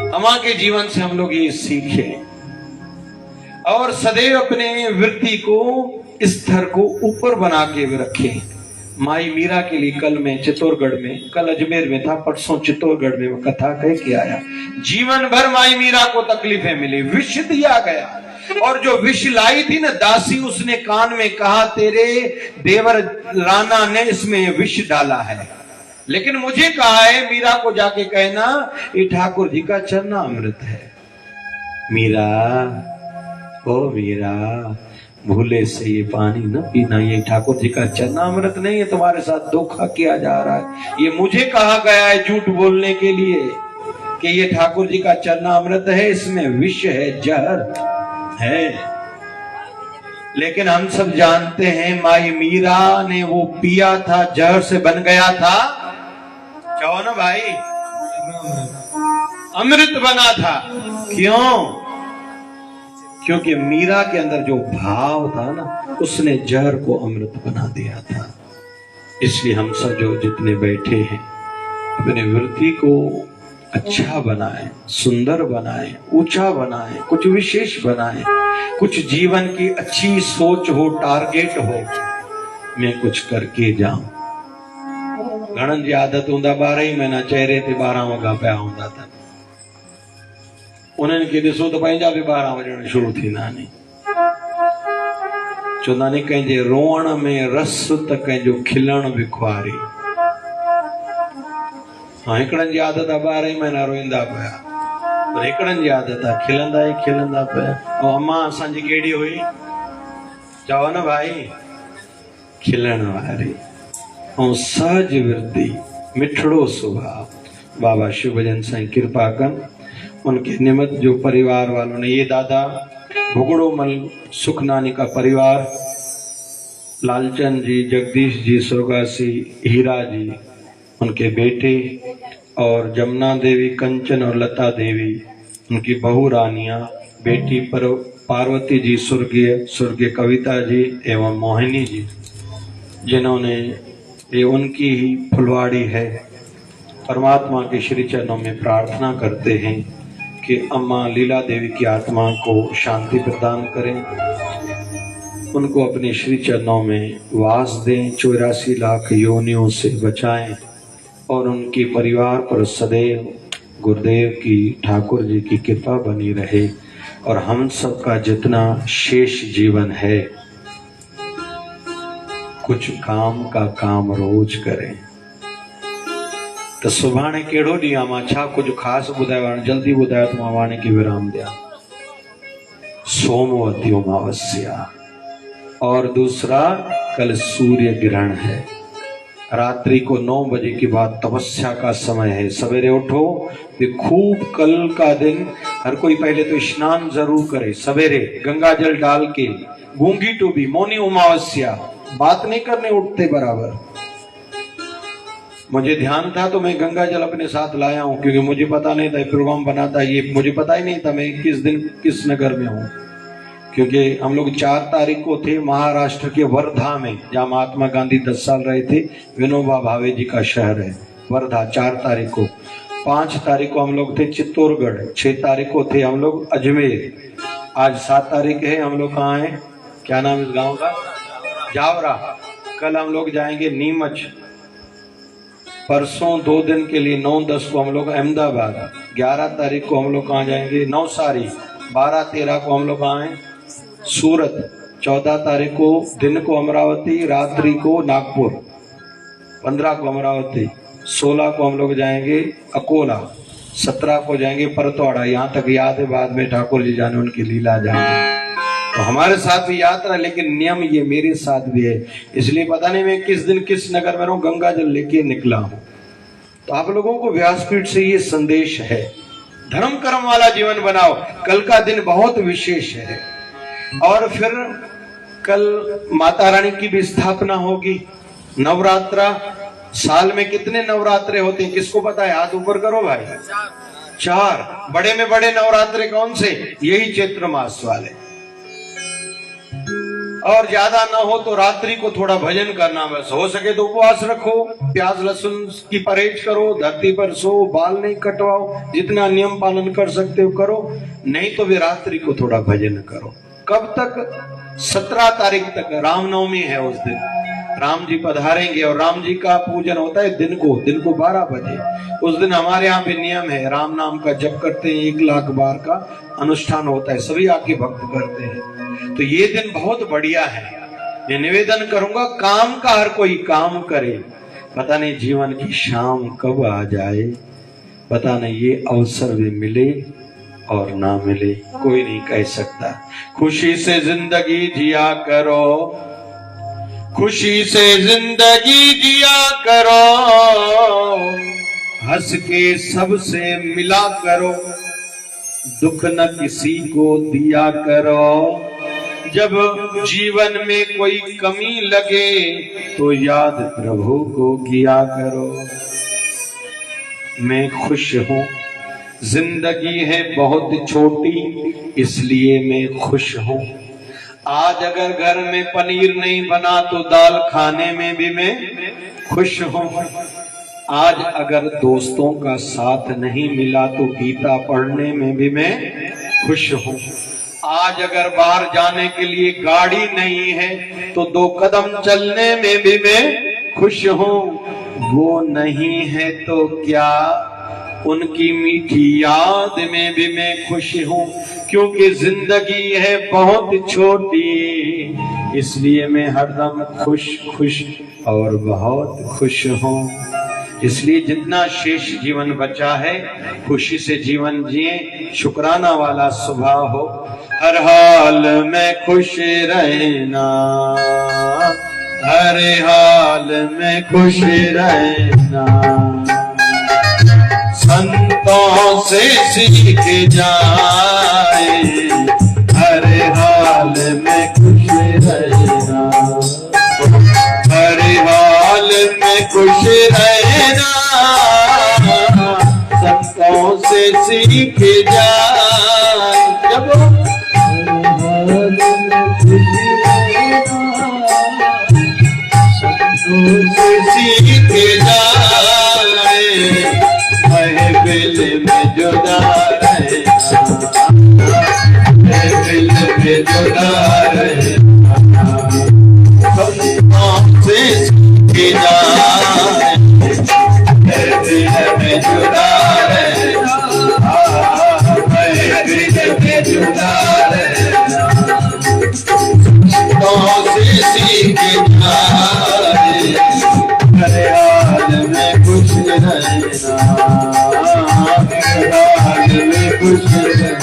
अम्मा के जीवन से हम लोग ये सीखे और सदैव अपने वृत्ति को, स्तर को ऊपर बना के रखें। माई मीरा के लिए कल मैं चित्तौड़गढ़ में, कल अजमेर में था, परसों चित्तौड़गढ़ में कथा कह के आया। जीवन भर माई मीरा को तकलीफें मिली, विष दिया गया, और जो विष लाई थी ना दासी, उसने कान में कहा तेरे देवर राणा ने इसमें विष डाला है, लेकिन मुझे कहा है मीरा को जाके कहना ये ठाकुर जी का चरना अमृत है। मीरा, ओ मीरा, भूले से ये पानी न पीना, ये ठाकुर जी का चरना अमृत नहीं है, तुम्हारे साथ धोखा किया जा रहा है। ये मुझे कहा गया है झूठ बोलने के लिए कि ये ठाकुर जी का चरना अमृत है, इसमें विष है, जहर है। लेकिन हम सब जानते हैं माई मीरा ने वो पिया था, जहर से बन गया था, कहो ना भाई, अमृत बना था। क्यों? क्योंकि मीरा के अंदर जो भाव था ना, उसने जहर को अमृत बना दिया था। इसलिए हम सब जो जितने बैठे हैं अपनी वृत्ति को अच्छा बनाए, सुंदर बनाए, ऊंचा बनाए, कुछ विशेष बनाए, कुछ जीवन की अच्छी सोच हो, टारगेट हो, मैं कुछ करके जाऊं। घणनि जी आदत हूंदा 12 ही महीना चेहरे ते 12 वॻा पिया हूंदा अथनि, उन्हनि खे ॾिसो त पंहिंजा बि 12 वॼण शुरू थींदा आहिनि। चवंदा आहिनि कंहिंजे रोअण में रस त कंहिंजो खिलण बि खुआरी। हाँ, हिकिड़नि जी आदत आहे 12 ही महीना रोईंदा पिया, पर हिकिड़नि जी आदत आहे खिलंदा ई खिलंदा पिया। ऐं अम्मा असांजी कहिड़ी हुई, चओ न भाई, खिलण वारी ऐं सहज वृत्ति, मिठड़ो स्वभाव। बाबा शिव भजन साईं कृपा कन, उनके निमित्त जो परिवार वालों ने, ये दादा भुगड़ोमल सुखनानी का परिवार, लालचंद जी, जगदीश जी, स्वर्गवासी हीरा जी, उनके बेटे, और जमुना देवी, कंचन और लता देवी, उनकी बहू रानियां, बेटी पर पार्वती जी, स्वर्गीय कविता जी एवं मोहिनी जी, जिन्होंने, ये उनकी ही फुलवाड़ी है। परमात्मा के श्री चरणों में प्रार्थना करते हैं कि अम्मा लीला देवी की आत्मा को शांति प्रदान करें, उनको अपने श्री चरणों में वास दें, 84 लाख योनियों से बचाएं, और उनके परिवार पर सदैव गुरुदेव की, ठाकुर जी की कृपा बनी रहे। और हम सबका जितना शेष जीवन है, कुछ काम का काम रोज करें। तो सुभाणे कहिड़ो ॾींहुं आहे, मां छा कुझु ख़ासि ॿुधायो हाणे जल्दी ॿुधायो त मां वाणी खे विराम ॾियां। सोमवती अमावस्या, और दूसरा कल सूर्य ग्रहण है। रात्रि को 9 बजे के बाद तपस्या का समय है। सवेरे उठो, फिर खूब कल का दिन हर कोई पहले तो स्नान जरूर करे, सवेरे गंगा जल डाल के, गूंगी टूबी, मौनी अमावस्या, बात नहीं करने उठते बराबर। मुझे ध्यान था तो मैं गंगा जल अपने साथ लाया हूं, क्योंकि मुझे पता नहीं था प्रोग्राम बनाता, ये मुझे पता ही नहीं था मैं किस दिन किस नगर में हूँ। क्योंकि हम लोग 4 तारीख को थे महाराष्ट्र के वर्धा में, जहाँ महात्मा गांधी 10 साल रहे थे। विनोबा भावे जी का शहर है वर्धा, 4 तारीख को। 5 तारीख को हम लोग थे चित्तौड़गढ़, 6 तारीख को थे हम लोग अजमेर, आज 7 तारीख है। हम लोग कहाँ हैं, क्या नाम इस गांव का, जावरा। कल हम लोग जाएंगे नीमच, परसों 2 दिन के लिए 9-10 को हम लोग अहमदाबाद, 11 तारीख को हम लोग कहाँ जाएंगे, नवसारी, 12-13 को हम लोग कहाँ हैं, सूरत, 14 तारीख को दिन को अमरावती, रात्रि को नागपुर, 15 को अमरावती, 16 को हम लोग जाएंगे अकोला, 17 को जाएंगे परतवाड़ा। यहाँ तक याद है, बाद में ठाकुर जी जाने उनकी लीला जाएंगे। तो हमारे साथ भी यात्रा, लेकिन नियम ये मेरे साथ भी है, इसलिए पता नहीं मैं किस दिन किस नगर में रहूं, गंगा जल लेके निकला हूं। तो आप लोगों को व्यासपीठ से ये संदेश है, धर्म कर्म वाला जीवन बनाओ। कल का दिन बहुत विशेष है। और फिर कल माता रानी की भी स्थापना होगी। नवरात्रा, साल में कितने नवरात्रे होते हैं, किसको पता है, हाथ ऊपर करो भाई। 4 बड़े में बड़े नवरात्रे कौन से, यही चैत्र मास वाले। और ज्यादा ना हो तो रात्रि को थोड़ा भजन करना, बस हो सके तो उपवास रखो, प्याज लहसुन की परहेज करो, धरती पर सो, बाल नहीं कटवाओ, जितना नियम पालन कर सकते हो करो, नहीं तो भी रात्रि को थोड़ा भजन करो। कब तक, 17 तारीख तक रामनवमी है। उस दिन राम जी पधारेंगे, और राम जी का पूजन होता है दिन को 12 बजे। उस दिन हमारे यहाँ भी नियम है, राम नाम का जप करते हैं, 1 लाख बार का अनुष्ठान होता है, सभी आके भक्त करते हैं। तो ये दिन बहुत बढ़िया है। मैं निवेदन करूंगा, काम का हर कोई काम करे, पता नहीं जीवन की शाम कब आ जाए, पता नहीं ये अवसर भी मिले और ना मिले, कोई नहीं कह सकता। खुशी से जिंदगी जिया करो, खुशी से जिंदगी जिया करो, हंस के सबसे मिला करो, दुख न किसी को दिया करो। जब जीवन में कोई कमी लगे तो याद प्रभु को किया करो। मैं खुश हूँ, जिंदगी है बहुत छोटी, इसलिए मैं खुश हूँ। आज अगर घर में पनीर नहीं बना तो दाल खाने में भी मैं खुश हूँ। आज अगर दोस्तों का साथ नहीं मिला तो गीता पढ़ने में भी मैं खुश हूँ। आज अगर बाहर जाने के लिए गाड़ी नहीं है तो 2 कदम चलने में भी मैं खुश हूँ। वो नहीं है तो क्या, उनकी मीठी याद में भी मैं खुश हूँ। क्योंकि जिंदगी है बहुत छोटी, इसलिए मैं हरदम खुश खुश और बहुत खुश हूँ। इसलिए जितना शेष जीवन बचा है खुशी से जीवन जिए, शुक्राना वाला स्वभाव हो। हर हाल में खुश रहना, हर हाल में खुश रहना, संतों से सीख जाए, हर हाल में खुश रहना, हर हाल में खुश रहना, संतों से सीख जाए। जब हर हाल में खुश रहना, संतों से सीख जाए, महफिल में जुदा रहना, महफिल में जुदा रहना, संतों से सीख जाए, महफिल में जुदा रहना, महफिल में जुदा रहना, संतों से सीख जाए, हर हाल में खुश रहना, हर हाल में खुश रहना।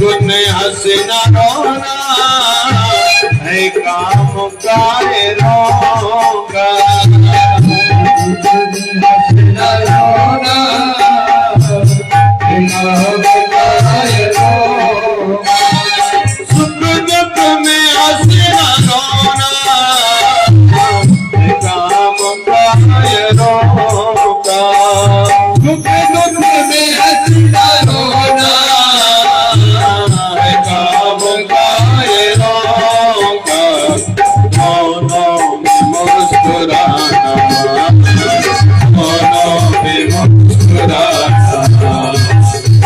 दुख में हंसना रोना है काम का रोगा, हंसना रोना है काम का रोगा, सुख दुख में हंसना रोना है काम का रोगा, सुख दुख में हंसना रोना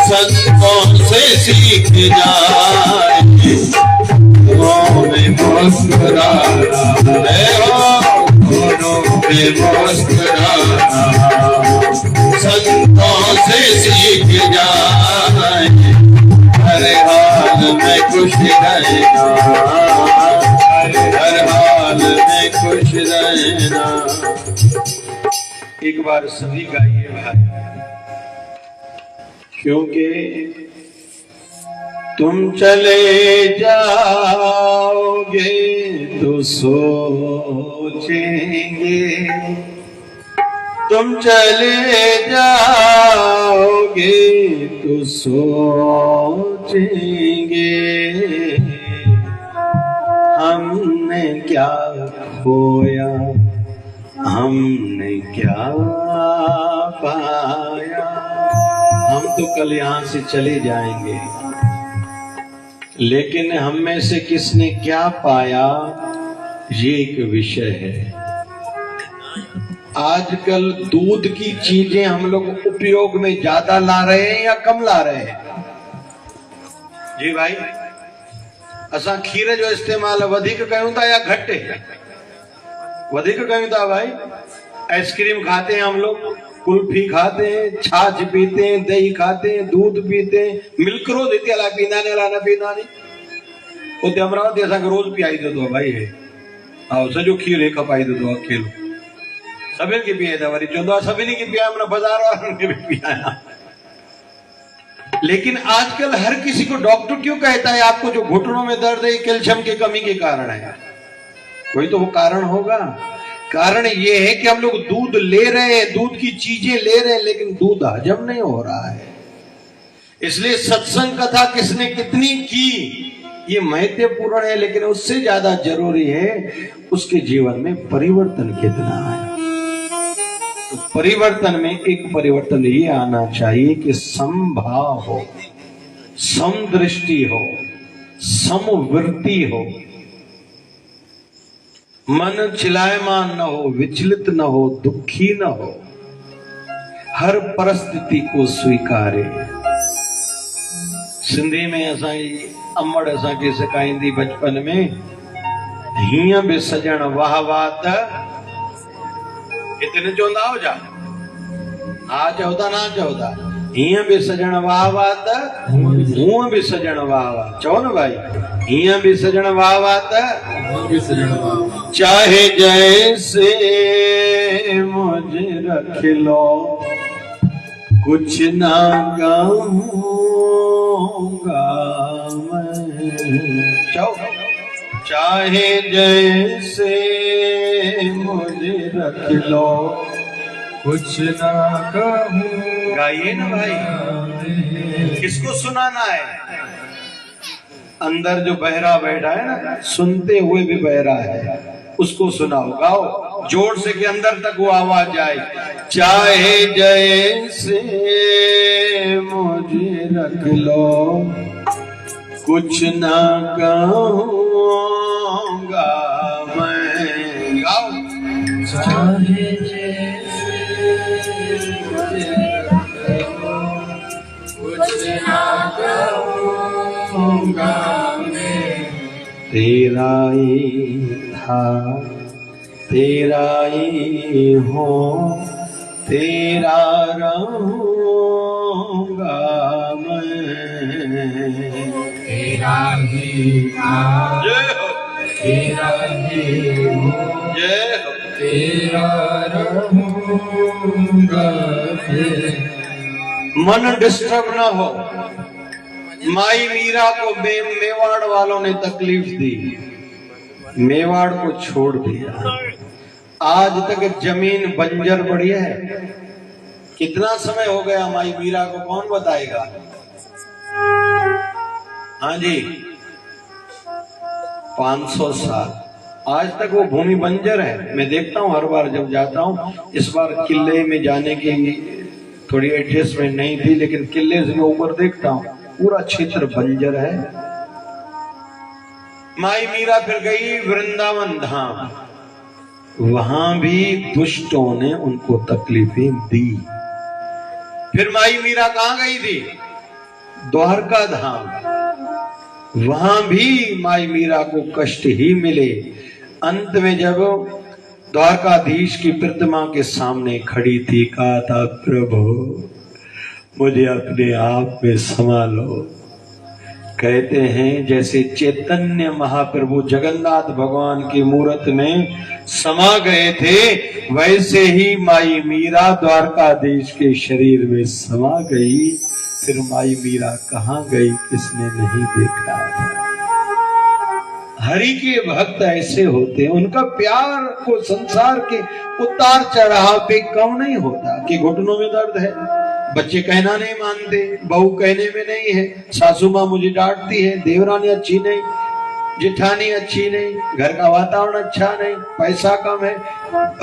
संतों से सीख जाए, दोनों में मुस्कुराना है, दोनों में मुस्कुराना, संतों से सीख जाए, हर हाल में खुश रहना, हर हाल में खुश रहना। एक बार सभी गाइए भाई, क्योंकि तुम चले जाओगे तो सोचेंगे, तुम चले जाओगे तो सोचेंगे, हमने क्या खोया, हमने क्या पाया। हम तो कल यहाँ से चले जाएंगे, लेकिन हम में से किसने क्या पाया ये एक विषय है। आजकल दूध की चीजें हम लोग उपयोग में ज्यादा ला रहे हैं या कम ला रहे हैं? जी भाई, असां खीर जो इस्तेमाल वधिक कयूं था या घट? वधिक कयूं था भाई। आइसक्रीम खाते हैं हम लोग, कुल्फी खाते हैं, छाछ पीते हैं, दही खाते हैं, दूध पीते हैं, मिल्क रोज हिते अला पींदा ने अला न पींदा नी। उते अमरावती असांखे रोज पियाई देतो भाई, हा सॼो खीर हिकु पाई देतो अकेलो। सभी की पिए दवाई चौदह सभी की पिया हमने बाजार वालों के भी पिया। लेकिन आजकल हर किसी को डॉक्टर क्यों कहता है आपको जो घुटनों में दर्द है कैल्शियम की कमी के कारण है? कोई तो वो कारण होगा। कारण ये है कि हम लोग दूध ले रहे हैं, दूध की चीजें ले रहे हैं, लेकिन दूध हजम नहीं हो रहा है। इसलिए सत्संग कथा किसने कितनी की ये महत्वपूर्ण है, लेकिन उससे ज्यादा जरूरी है उसके जीवन में परिवर्तन कितना है। तो परिवर्तन में एक परिवर्तन ये आना चाहिए कि समभाव हो, समदृष्टि हो, समवृत्ति हो, मन चिलायमान न हो, विचलित न हो, दुखी न हो, हर परिस्थिति को स्वीकारे। सिंधी में असांजी अमड़ असांखे सेखारींदी बचपन में, हीअं बि सजण वाह वाह त कितने चवंदा हो जा, हा चवंदा ना चवंदा, हीअं बि सजण वाह वाह त हूअं बि सजण वाह वाह। चओ न भाई, हीअं बि सजण वाह वाह त चाहे जैसे मुझे रख लो कुछ ना गाऊंगा मैं, चाहे जैसे मुझे रख लो कुछ ना कहूँ। गाइए ना भाई, किसको सुनाना है? अंदर जो बहरा बैठा है ना, सुनते हुए भी बहरा है, उसको सुनाओ, गाओ जोर से कि अंदर तक वो आवाज जाए। चाहे जैसे मुझे रख लो कुछ ना कहूँगा मैं, गाओ। चाहे जैसे मुझे रख लो कुछ ना कहूँगा मैं, तेरा ही था तेरा ही हो, तेरा रहूंगा मैं, तेरा ही था तेरा ही हो, तेरा रहूंगा मैं। मन डिस्टर्ब ना हो। माई मीरा को मेवाड़ वालों ने तकलीफ दी, मेवाड़ को छोड़ दिया, आज तक जमीन बंजर पड़ी है। कितना समय हो गया माई मीरा को, कौन बताएगा? हाँ जी, 500 साल आज तक वो भूमि बंजर है। मैं देखता हूँ हर बार जब जाता हूँ, इस बार किले में जाने की थोड़ी एडजस्टमेंट नहीं थी, लेकिन किले से मैं ऊपर देखता हूँ पूरा क्षेत्र बंजर है। माई मीरा फिर गई वृंदावन धाम, वहां भी दुष्टों ने उनको तकलीफें दी। फिर माई मीरा कहां गई थी? द्वारका धाम, वहां भी माई मीरा को कष्ट ही मिले। अंत में जब द्वारकाधीश की प्रतिमा के सामने खड़ी थी, कहा था प्रभु मुझे अपने आप में संभालो। कहते हैं जैसे चैतन्य महाप्रभु जगन्नाथ भगवान की मूर्त में समा गए थे, वैसे ही माई मीरा द्वारकाधीश के शरीर में समा गई। फिर माई मीरा कहाँ गई किसने नहीं देखा। हरि के भक्त ऐसे होते हैं, उनका प्यार को संसार के उतार चढ़ाव पे कम नहीं होता कि घुटनों में दर्द है, बच्चे कहना नहीं मानते, बहू कहने में नहीं है, सासू माँ मुझे डांटती है, देवरानी अच्छी नहीं, जेठानी अच्छी नहीं, घर का वातावरण अच्छा नहीं, पैसा कम है।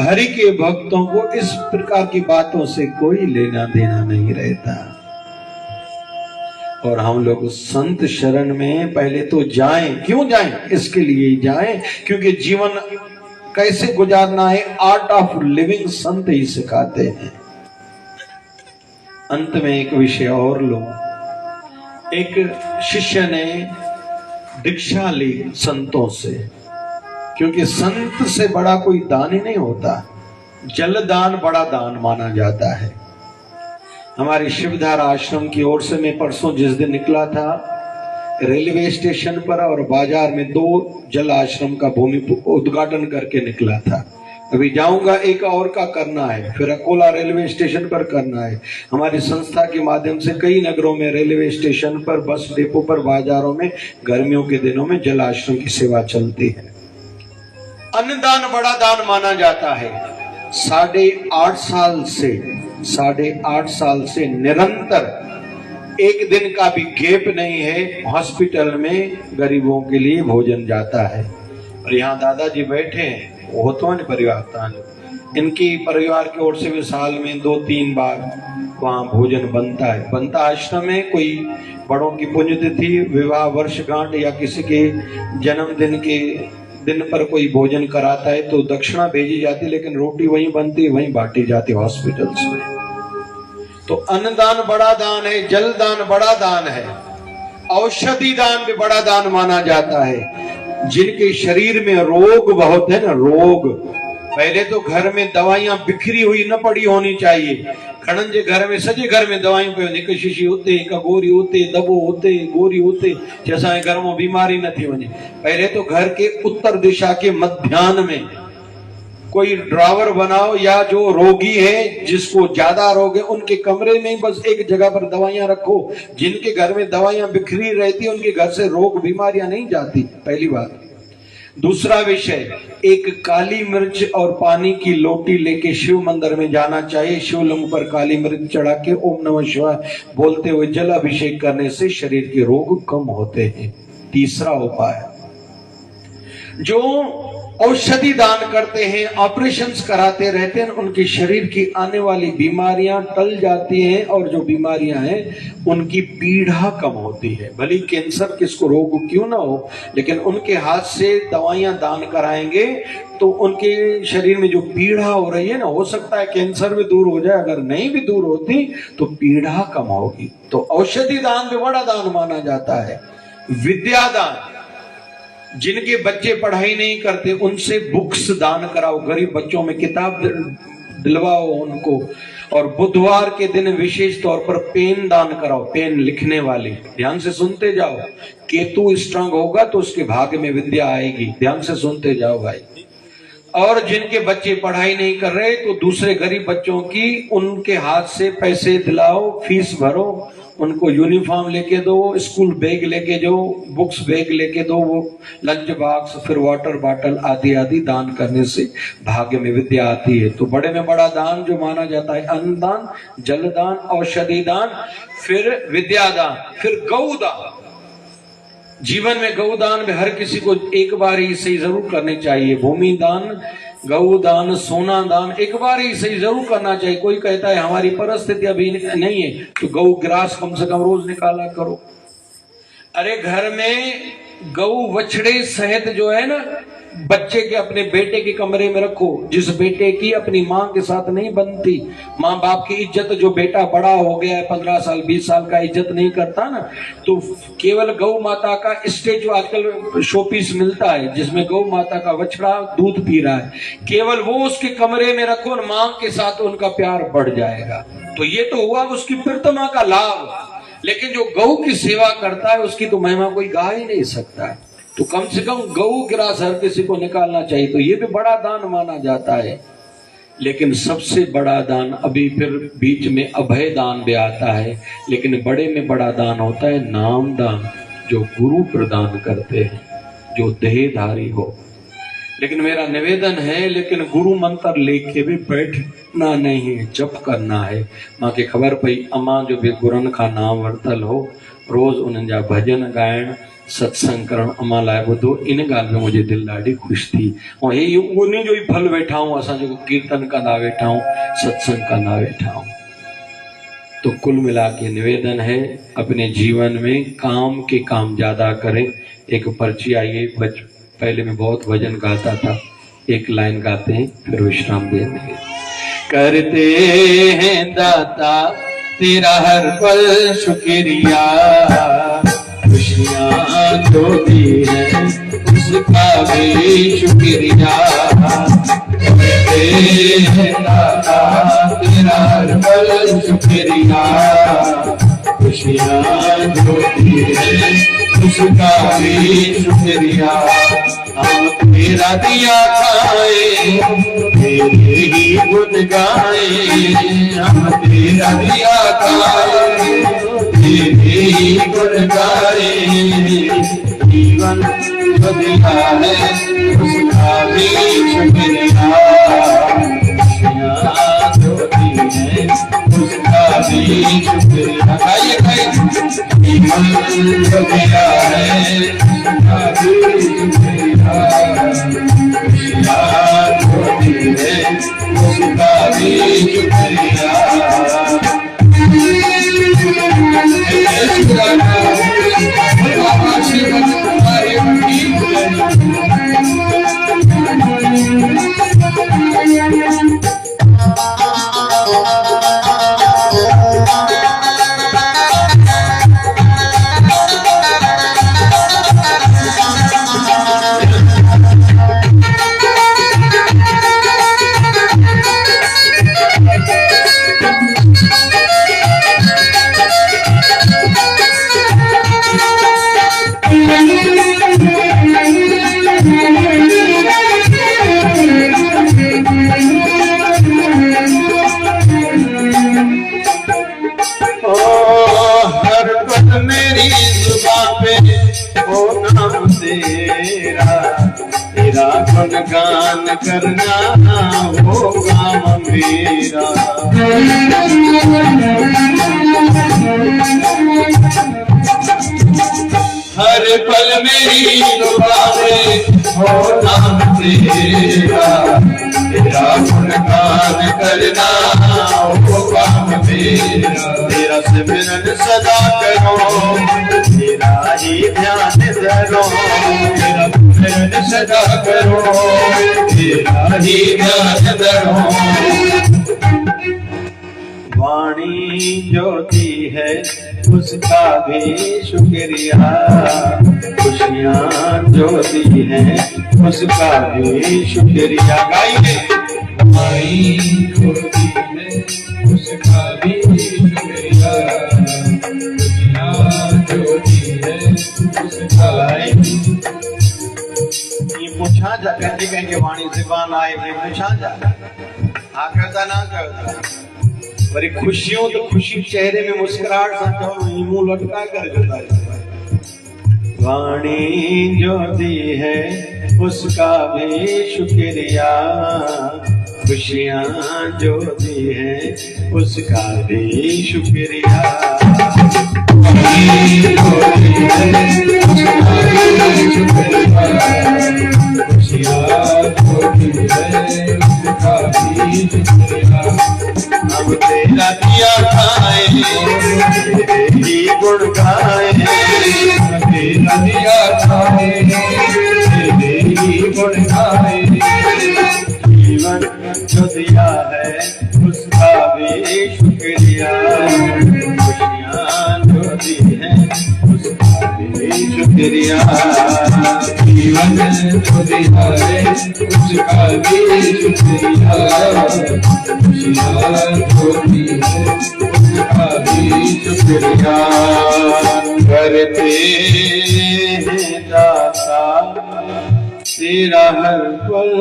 हरि के भक्तों को इस प्रकार की बातों से कोई लेना देना नहीं रहता। और हम लोग संत शरण में पहले तो जाएं। क्यों जाएं? इसके लिए जाएं क्योंकि जीवन कैसे गुजारना है आर्ट ऑफ लिविंग संत ही सिखाते हैं। अंत में एक विषय और लो। एक शिष्य ने दीक्षा ली संतों से, क्योंकि संत से बड़ा कोई दान ही नहीं होता। जल दान बड़ा दान माना जाता है। हमारी शिवधारा आश्रम की ओर से मैं परसों जिस दिन निकला था, रेलवे स्टेशन पर और बाजार में 2 जल आश्रम का भूमि उद्घाटन करके निकला था। अभी जाऊंगा, एक और का करना है, फिर अकोला रेलवे स्टेशन पर करना है। हमारी संस्था के माध्यम से कई नगरों में रेलवे स्टेशन पर, बस डिपो पर, बाजारों में गर्मियों के दिनों में जल आश्रम की सेवा चलती है। अन्नदान बड़ा दान माना जाता है। 8.5 साल से निरंतर एक दिन का भी गैप नहीं है, हॉस्पिटल में गरीबों के लिए भोजन जाता है। और यहाँ दादाजी बैठे हैं, वो तो नहीं परिवार, इनकी परिवार की ओर से भी साल में 2-3 बार वहाँ भोजन बनता है। बनता आश्रम में कोई बड़ों की पुण्यतिथि, विवाह वर्षगांठ या किसी के जन्मदिन के दिन पर कोई भोजन कराता है तो दक्षिणा भेजी जाती, लेकिन रोटी वहीं बनती, वहीं बांटी जाती हॉस्पिटल्स में। तो अन्नदान बड़ा दान है, जल दान बड़ा दान है, औषधि दान भी बड़ा दान माना जाता है। जिनके शरीर में रोग बहुत है ना, रोग, पहले तो घर में दवाइयां बिखरी हुई न पड़ी होनी चाहिए। खड़न जे घर में, सजे घर में दवाइयों पे हिक शीशी होते, हिक गोरी होते, दबो होते, गोरी होते, जैसा घर में बीमारी न थी वने। पहले तो घर के उत्तर दिशा के मध्याह्न में कोई ड्रावर बनाओ, या जो रोगी है, जिसको ज्यादा रोग है, उनके कमरे में बस एक जगह पर दवाइयां रखो। जिनके घर में दवाइयां बिखरी रहती, उनके घर से रोग बीमारियां नहीं जाती, पहली बात। दूसरा विषय, एक काली मिर्च और पानी की लोटी लेके शिव मंदिर में जाना चाहिए। शिवलिंग पर काली मिर्च चढ़ा के ओम नमः शिवाय बोलते हुए जल अभिषेक करने से शरीर के रोग कम होते हैं। तीसरा उपाय, जो औषधि दान करते हैं, ऑपरेशंस कराते रहते हैं, उनके शरीर की आने वाली बीमारियां टल जाती हैं, और जो बीमारियां हैं उनकी पीड़ा कम होती है। भले कैंसर किसको रोग क्यों ना हो, लेकिन उनके हाथ से दवाइयां दान कराएंगे तो उनके शरीर में जो पीड़ा हो रही है ना, हो सकता है कैंसर भी दूर हो जाए, अगर नहीं भी दूर होती तो पीड़ा कम होगी। तो औषधि दान भी बड़ा दान माना जाता है। विद्या दान, जिनके बच्चे पढ़ाई नहीं करते उनसे बुक्स दान कराओ, गरीब बच्चों में किताब दिलवाओ उनको। और बुधवार के दिन विशेष तौर पर पेन दान कराओ, पेन लिखने वाली। ध्यान से सुनते जाओ, केतु स्ट्रांग होगा तो उसके भाग्य में विद्या आएगी। ध्यान से सुनते जाओ भाई। और जिनके बच्चे पढ़ाई नहीं कर रहे तो दूसरे गरीब बच्चों की उनके हाथ से पैसे दिलाओ, फीस भरो, उनको यूनिफॉर्म लेके दो, स्कूल बैग लेके दो, बुक्स बैग लेके दो, वो लंच बॉक्स, फिर वाटर बॉटल आदि आदि दान करने से भाग्य में विद्या आती है। तो बड़े में बड़ा दान जो माना जाता है अन्नदान, जलदान, औषधि दान, फिर विद्या दान, फिर गौदान। जीवन में गौदान में हर किसी को एक बार ही सही जरूर करनी चाहिए। भूमि दान, गौ दान, सोना दान एक बार ही सही जरूर करना चाहिए। कोई कहता है हमारी परिस्थिति अभी नहीं है तो गौ ग्रास कम से कम रोज निकाला करो। अरे घर में गौ बछड़े सहित जो है ना, बच्चे के अपने बेटे के कमरे में रखो। जिस बेटे की अपनी माँ के साथ नहीं बनती, माँ बाप की इज्जत, जो बेटा बड़ा हो गया है 15 साल 20 साल का, इज्जत नहीं करता ना, तो केवल गौ माता का स्टेचू आजकल शोपीस मिलता है जिसमें गौ माता का बछड़ा दूध पी रहा है, केवल वो उसके कमरे में रखो, माँ के साथ उनका प्यार बढ़ जाएगा। तो ये तो हुआ उसकी प्रीतमा का लाभ। लेकिन जो गौ की सेवा करता है उसकी तो महिमा कोई गा ही नहीं सकता है। तो कम से कम गौ ग्रास हर किसी को निकालना चाहिए। तो ये भी बड़ा दान माना जाता है। लेकिन सबसे बड़ा दान, अभी फिर बीच में अभय दान भी आता है, लेकिन बड़े में बड़ा दान होता है नाम दान, जो गुरु प्रदान करते हैं, जो देहधारी हो। लेकिन मेरा निवेदन है, लेकिन गुरु मंत्र लेके भी बैठना नहीं है, जप करना है। मां के खबर पई अमां जो भी गुरन का नाम वरतल हो, रोज उन्हनि जा भजन गाइण, सत्संग करण अमां लाइ ॿुधो। इन ॻाल्हि में मुंहिंजी दिलि ॾाढी ख़ुशि थी। ऐं हे उन जो ई फल वेठा आहियूं, असां जेको कीर्तन कंदा वेठा आहियूं, सत्संग कंदा वेठा आहियूं। तो कुल मिला के निवेदन है, अपने जीवन में काम के काम ज्यादा करें। एक पर्ची आई है, पहले मैं बहुत भजन गाता था, एक लाइन गाते हैं फिर विश्राम देंगे। करते हैं दाता तेरा हर पल शुक्रिया, खुशियाँ जो दी है उसका भी शुक्रिया। करते हैं दाता तेरा हर पल शुक्रिया, खुशियाँ जो दी है उसका भी शुक्रिया। हम तेरा दिया खाए तेरे ही गुण गाए, हम तेरा दिया गाए, तेरे ही गुण गाए। जीवन जो दिया है उसका भी शुक्रिया, खुशियाँ जो दी है उसका भी शुक्रिया। गाइए गाइए। जीवन जो दिया है उसका भी शुक्रिया, खुशियाँ जो दी है उसका भी शुक्रिया। तेरा गुणगान करना होगा मेरा। हर पल मेरी दुआएं हो नाम तेरा, तेरा गुणगान करना होगा मेरा। तेरा सिमरन सदा करो, तेरा ही ध्यान धरो, तेरा सिमरन सदा करो, तेरा ही ध्यान धरो। वाणी जो दी है उसका भी शुक्रिया, खुशियाँ जो दी है उसका भी शुक्रिया। गाइए। वाणी जो दी है उसका भी शुक्रिया, खुशियाँ जो दी है उसका भी। ये पूछा जा कहते कहेंगे वाणी ज़ुबान आए में पूछा जा, हाँ करता ना करता। पर खुशियों तो खुशी चेहरे में मुस्कुराहट समझो, मुंह लटका कर देता है। वाणी जो दी है उसका भी शुक्रिया, खुशियाँ जो दी है उसका भी शुक्रिया। वाणी जो दी है उसका भी शुक्रिया, खुशियाँ जो दी है उसका भी शुक्रिया। हम तेरा दिया खाए, तेरे ही गुण गाए, तेरा दिया खाए, तेरे ही गुण गाए। जीवन जो दिया है उसका भी शुक्रिया, खुशियाँ जो दी है उसका भी शुक्रिया। जीवन जो दिया है उसका भी शुक्रिया, खुशियाँ जो दी है उसका भी शुक्रिया। करते हैं दाता तेरा हर पल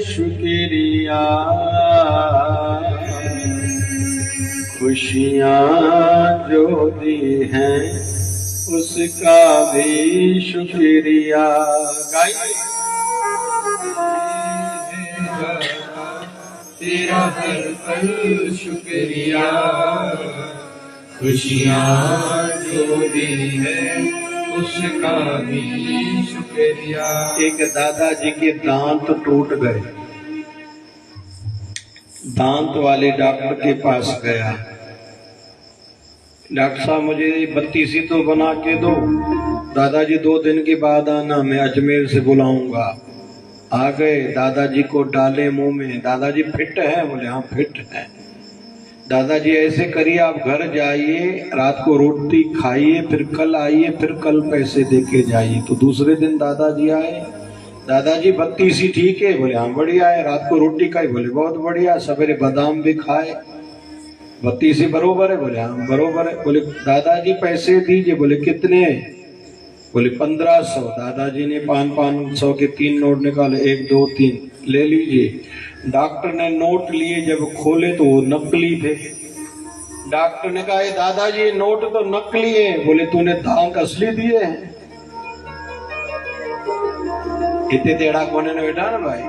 शुक्रिया, खुशियाँ जो दी हैं उसका भी शुक्रिया। गाइए। तेरा हर पल शुक्रिया, खुशियाँ जो दी है उसका भी शुक्रिया। एक दादाजी के दांत टूट गए, दांत वाले डॉक्टर के पास गया। डॉक्टर साहब मुझे बत्तीसी तो बना के दो, दादाजी 2 दिन के बाद आना, मैं अजमेर से बुलाऊंगा। आ गए, दादाजी को डाले मुंह में। दादाजी फिट है? बोले हाँ फिट है। दादाजी ऐसे करिए, आप घर जाइए, रात को रोटी खाइए, फिर कल आइए, फिर कल पैसे दे के जाइए। तो दूसरे दिन दादाजी आए। दादाजी बत्तीसी ठीक है? बोले हाँ बढ़िया है। रात को रोटी खाई? बोले बहुत बढ़िया। सवेरे बादाम भी खाए। बत्तीसी बरोबर है? बोले हाँ बरोबर है। बोले दादाजी पैसे दीजिए। बोले कितने? बोले 1500। दादाजी ने 500 के 3 नोट निकाले, 1 2 3 ले लीजिए। डॉक्टर ने नोट लिए, जब खोले तो वो नकली थे। डॉक्टर ने कहा, दादाजी नोट तो नकली है। बोले तूने दांत असली दिए हैं। इतने टेढ़ा कोने ने बैठा ना भाई,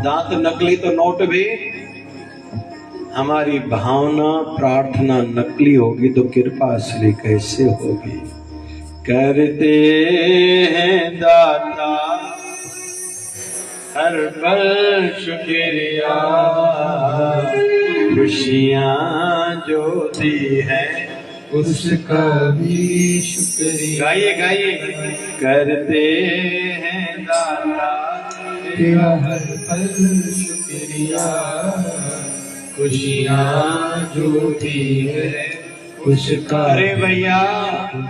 दांत नकली तो नोट भी। हमारी भावना प्रार्थना नकली होगी तो कृपा असली कैसे होगी। करते हैं दाता हर पल शुक्रिया, खुशियाँ जो दी है उसका भी शुक्रिया। गाइए गाइए। करते हैं दाता तेरा हर पल शुक्रिया, खुशियाँ जो दी है उसका। अरे भैया,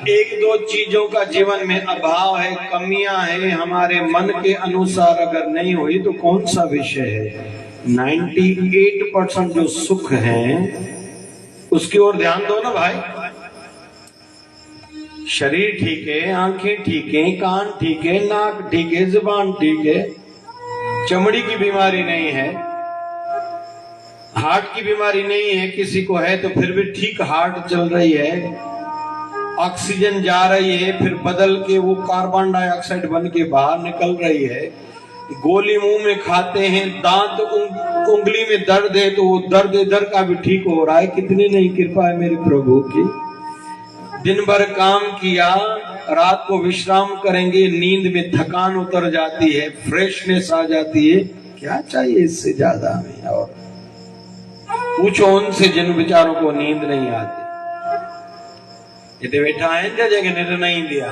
1-2 चीजों का जीवन में अभाव है, कमियां है, हमारे मन के अनुसार अगर नहीं हुई तो कौन सा विषय है। 98% जो सुख है उसकी ओर ध्यान दो ना भाई। शरीर ठीक है, आंखें ठीक है, कान ठीक है, नाक ठीक है, जुबान ठीक है, चमड़ी की बीमारी नहीं है, हार्ट की बीमारी नहीं है, किसी को है तो फिर भी ठीक हार्ट चल रही है, ऑक्सीजन जा रही है, फिर बदल के वो कार्बन डाइऑक्साइड बन के बाहर निकल रही है। गोली मुंह में खाते हैं, दांत उंगली में दर्द है तो वो दर्द इधर का भी ठीक हो रहा है। कितनी नहीं कृपा है मेरे प्रभु की। दिन भर काम किया, रात को विश्राम करेंगे, नींद में थकान उतर जाती है, फ्रेशनेस आ जाती है। क्या चाहिए इससे ज्यादा हमें। और पूछो उनसे जिन बेचारों को नींद नहीं आती। ये बैठा है जगह निर्णय नहीं दिया,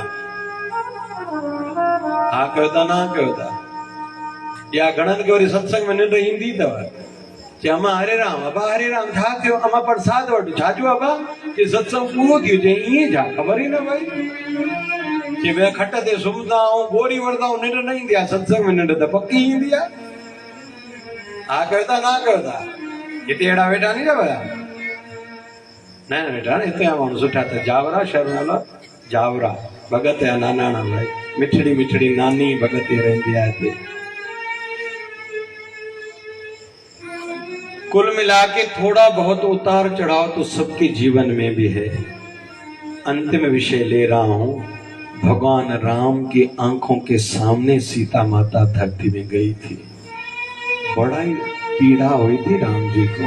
हाँ कहता ना कहता या गणन के वरी सत्संग में निर्णय हिंदी दवा कि अमा हरे राम छा थियो, अमा प्रसाद वटू छाजू अबा कि सत्संग पूरो थियो जे इए जा खबर ही ना भाई कि वे खट ते सुमदा हूं गोरी वरदा हूं निर्णय नहीं दिया सत्संग में निर्णय पक्की ही दिया। हाँ कहता ना कहता इते एड़ा बेटा नहीं भाया ना बेटा इते माण्हू सुठा था। जावरा शहर वाला जावरा भगत है नाना भाई, मिठड़ी मिठड़ी नानी भगत रहंदी आहे। कुल मिला के थोड़ा बहुत उतार चढ़ाव तो सबके जीवन में भी है। अंतिम विषय ले रहा हूं। भगवान राम की आंखों के सामने सीता माता धरती में गई थी, बड़ा ही पीड़ा हुई थी राम जी को।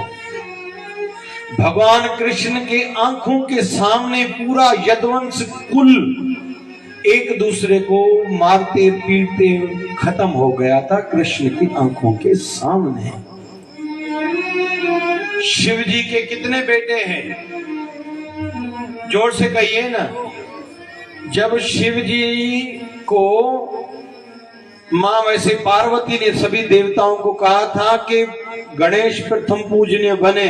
भगवान कृष्ण के आंखों के सामने पूरा यदुवंश कुल एक दूसरे को मारते पीटते खत्म हो गया था कृष्ण की आंखों के सामने। शिव जी के कितने बेटे हैं? जोर से कहिए ना। जब शिव जी को मां वैसे पार्वती ने सभी देवताओं को कहा था कि गणेश प्रथम पूजनीय बने,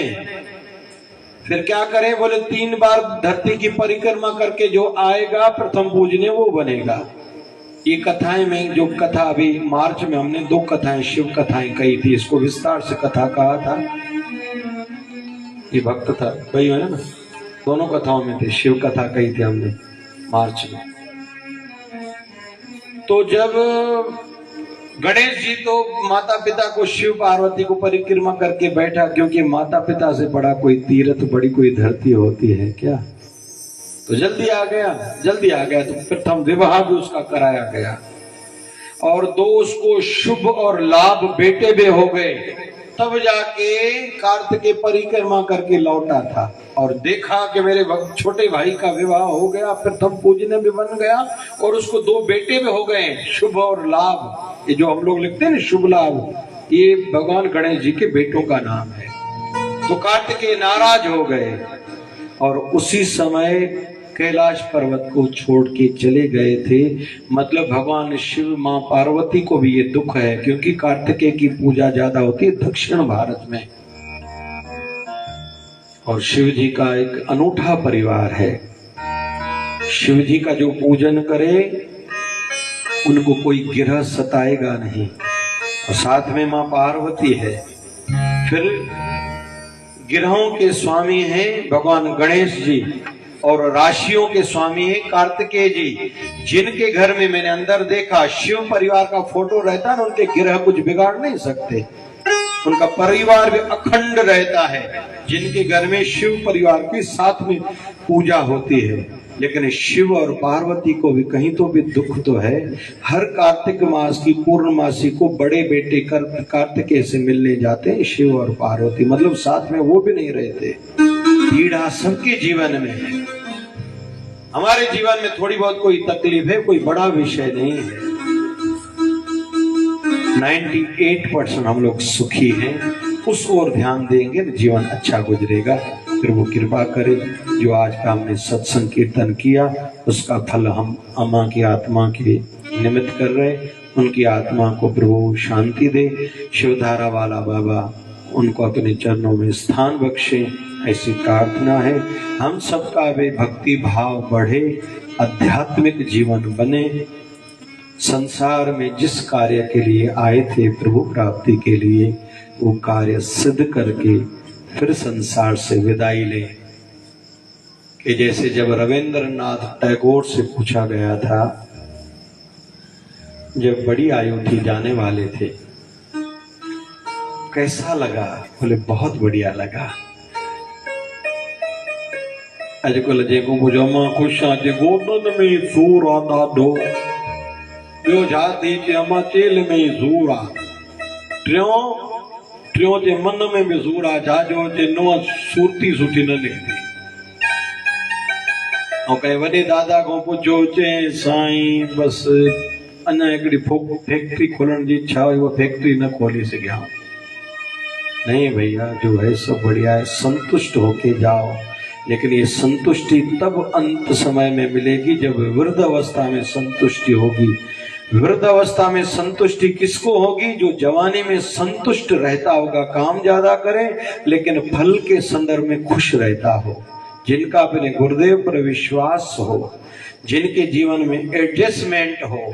फिर क्या करें? बोले 3 बार धरती की परिक्रमा करके जो आएगा प्रथम पूजनीय वो बनेगा। ये कथाएं में जो कथा अभी मार्च में हमने 2 कथाएं शिव कथाएं कही थी, इसको विस्तार से कथा कहा था। ये भक्त था वही है ना, दोनों कथाओं में थे, शिव कथा कही थी हमने मार्च में। तो जब गणेश जी तो माता पिता को शिव पार्वती को परिक्रमा करके बैठा, क्योंकि माता पिता से बड़ा कोई तीर्थ बड़ी कोई धरती होती है क्या। तो जल्दी आ गया तो प्रथम विवाह भी उसका कराया गया और 2 उसको शुभ और लाभ बेटे भी हो गए। तब जाके कार्तिकेय परिक्रमा करके लौटा था और देखा कि मेरे छोटे भाई का विवाह हो गया, प्रथम पूजनीय भी बन गया और उसको 2 बेटे भी हो गए, शुभ और लाभ। ये जो हम लोग लिखते हैं ना शुभ लाभ, ये भगवान गणेश जी के बेटों का नाम है। तो कार्तिकेय नाराज हो गए और उसी समय कैलाश पर्वत को छोड़ के चले गए थे। मतलब भगवान शिव मां पार्वती को भी ये दुख है, क्योंकि कार्तिकेय की पूजा ज्यादा होती है दक्षिण भारत में और शिव जी का एक अनूठा परिवार है। शिव जी का जो पूजन करे उनको कोई गिरह सताएगा नहीं और साथ में मां पार्वती है। फिर गिरहों के स्वामी हैं भगवान गणेश जी और राशियों के स्वामी है कार्तिकेय जी। जिनके घर में मैंने अंदर देखा शिव परिवार का फोटो रहता है ना, उनके ग्रह कुछ बिगाड़ नहीं सकते, उनका परिवार भी अखंड रहता है। जिनके घर में शिव परिवार की साथ में पूजा होती है। लेकिन शिव और पार्वती को भी कहीं तो भी दुख तो है। हर कार्तिक मास की पूर्णमासी को बड़े बेटे कार्तिकेय से मिलने जाते हैं शिव और पार्वती, मतलब साथ में वो भी नहीं रहते। पीड़ा सबके जीवन में है। हमारे जीवन में थोड़ी बहुत कोई तकलीफ है, कोई बड़ा विषय नहीं है। 98% हम लोग सुखी हैं, उस ओर ध्यान देंगे तो जीवन अच्छा गुजरेगा। फिर वो कृपा करे। जो आज का हमने सत्संग कीर्तन किया उसका फल हम अम्मा की आत्मा के निमित्त कर रहे, उनकी आत्मा को प्रभु शांति दे। शिवधारा वाला बाबा उनको अपने चरणों में स्थान बख्शे, ऐसी प्रार्थना है। हम सबका वे भक्ति भाव बढ़े, आध्यात्मिक जीवन बने। संसार में जिस कार्य के लिए आए थे प्रभु प्राप्ति के लिए, वो कार्य सिद्ध करके फिर संसार से विदाई लें। कि जैसे जब रविंद्रनाथ टैगोर से पूछा गया था, जब बड़ी आयु थी जाने वाले थे, कैसा लगा? बोले बहुत बढ़िया लगा। अॼुकल्ह जेको मुंहिंजो अम्मा ख़ुशि आहे, जे गोॾनि में सूर आहे ॾाढो, ॿियो छा थी चए अम्मा चेल में ई सूर आहे, टियों जे मन में बि सूर आहे, छाजो जे नुंहुं सूरती सुठी न निकिती। ऐं कंहिं वॾे दादा खां पुछो, चए साईं बसि अञा हिकिड़ी फैक्ट्री खोलण जी इच्छा हुई, वो फैक्ट्री न खोली सघिया। नहीं भैया, जो है सब बढ़िया है, संतुष्ट होके जाओ। लेकिन ये संतुष्टि तब अंत समय में मिलेगी जब वृद्ध अवस्था में संतुष्टि होगी। वृद्ध अवस्था में संतुष्टि किसको होगी? जो जवानी में संतुष्ट रहता होगा, काम ज्यादा करे लेकिन फल के संदर्भ में खुश रहता हो, जिनका अपने गुरुदेव पर विश्वास हो, जिनके जीवन में एडजस्टमेंट हो,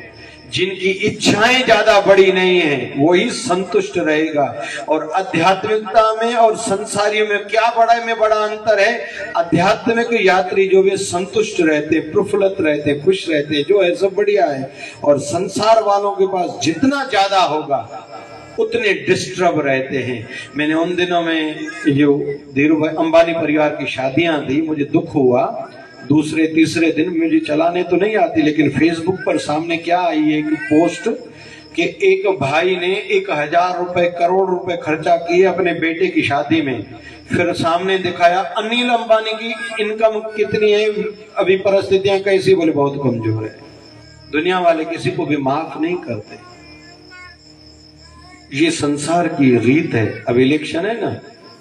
जिनकी इच्छाएं ज्यादा बड़ी नहीं है, वही संतुष्ट रहेगा। और आध्यात्मिकता में और संसारियों में क्या बड़ा अंतर है? आध्यात्मिक यात्री जो वे संतुष्ट रहते, प्रफुल्लित रहते, खुश रहते, जो है सब बढ़िया है। और संसार वालों के पास जितना ज्यादा होगा उतने डिस्टर्ब रहते हैं। मैंने उन दिनों में जो धीरू भाई अंबानी परिवार की शादियां थी, मुझे दुख हुआ। दूसरे तीसरे दिन मुझे चलाने तो नहीं आती, लेकिन फेसबुक पर सामने क्या आई एक पोस्ट कि एक भाई ने 1000 रुपए करोड़ रुपए खर्चा किए अपने बेटे की शादी में। फिर सामने दिखाया अनिल अंबानी की इनकम कितनी है, अभी परिस्थितियां कैसी, बोले बहुत कमजोर है। दुनिया वाले किसी को भी माफ नहीं करते। ये संसार की रीत है। अब इलेक्शन है ना,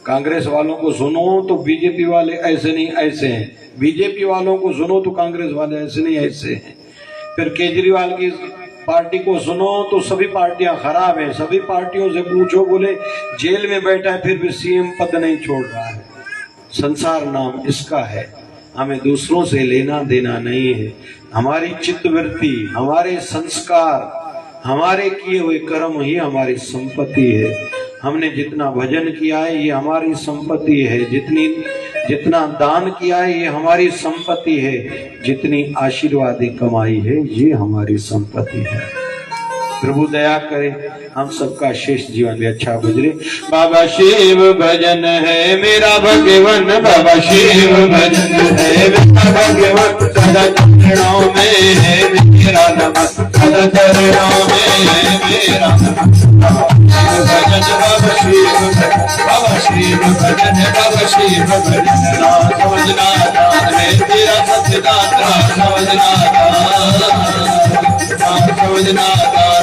कांग्रेस वालों को सुनो तो बीजेपी वाले ऐसे नहीं ऐसे हैं, बीजेपी वालों को सुनो तो कांग्रेस वाले ऐसे नहीं ऐसे हैं। फिर केजरीवाल की पार्टी को सुनो तो सभी पार्टियां खराब हैं। सभी पार्टियों से पूछो, बोले जेल में बैठा है फिर भी सीएम पद नहीं छोड़ रहा है। संसार नाम इसका है। हमें दूसरों से लेना देना नहीं है। हमारी चित्तवृत्ति, हमारे संस्कार, हमारे किए हुए कर्म ही हमारी संपत्ति है। हमने जितना भजन किया है ये हमारी संपत्ति है, जितना दान किया है ये हमारी संपत्ति है, जितनी आशीर्वादी कमाई है ये हमारी संपत्ति है। प्रभु दया करे, हम सबका शेष जीवन भी अच्छा गुजरे। बाबा शिव भजन है मेरा भगवन, बाबा शिव भजन है मेरा भगवन, सदा चरणों में है मेरा नमन, सदा चरणों में है मेरा भजन। बाबा शिव भजन, बाबा शिव भजन, बाबा शिव भजन। समझना है तेरा सत्यदाता, समझना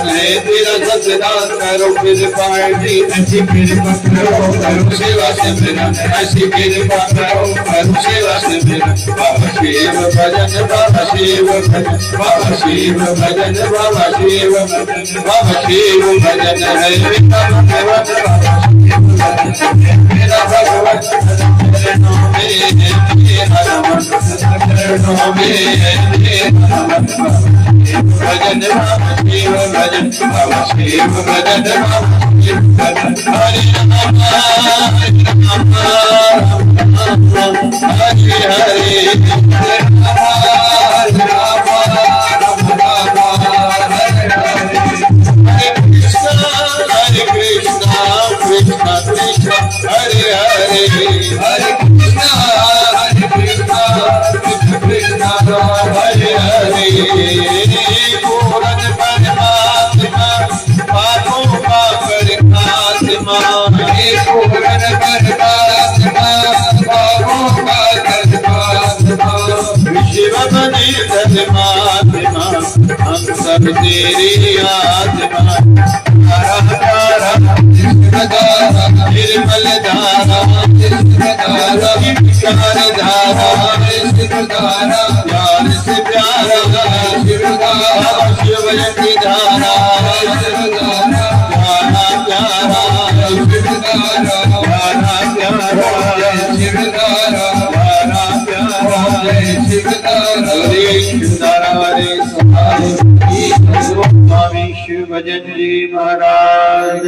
है तेरा सत्यदान। करो कृपा ऐसी कृपा करो, करो सेवा से मेरा, ऐसी कृपा करो, करो सेवा से मेरा। बाबा शिव भजन, बाबा शिव भजन, बाबा शिव भजन, बाबा शिव भजन, बाबा शिव भजन है मेरा भगवान, मेरा भगवान। चरणों में है मेरा नमन, चरणों में है मेरा नमन। भजन बाबा शिव भजन, बाबा शिव भजन, बाबा शिव भजन। हरे राम हरे राम राम राम हरे हरे, हरे राम राम राम बने महात्मा हम सब तेरी आत्मा धारा धारा निर्मल धारा विचार धारा प्यार से प्यारा शिव की धारा प्यारा प्यारा स्वामी शिव भजन जी महाराज।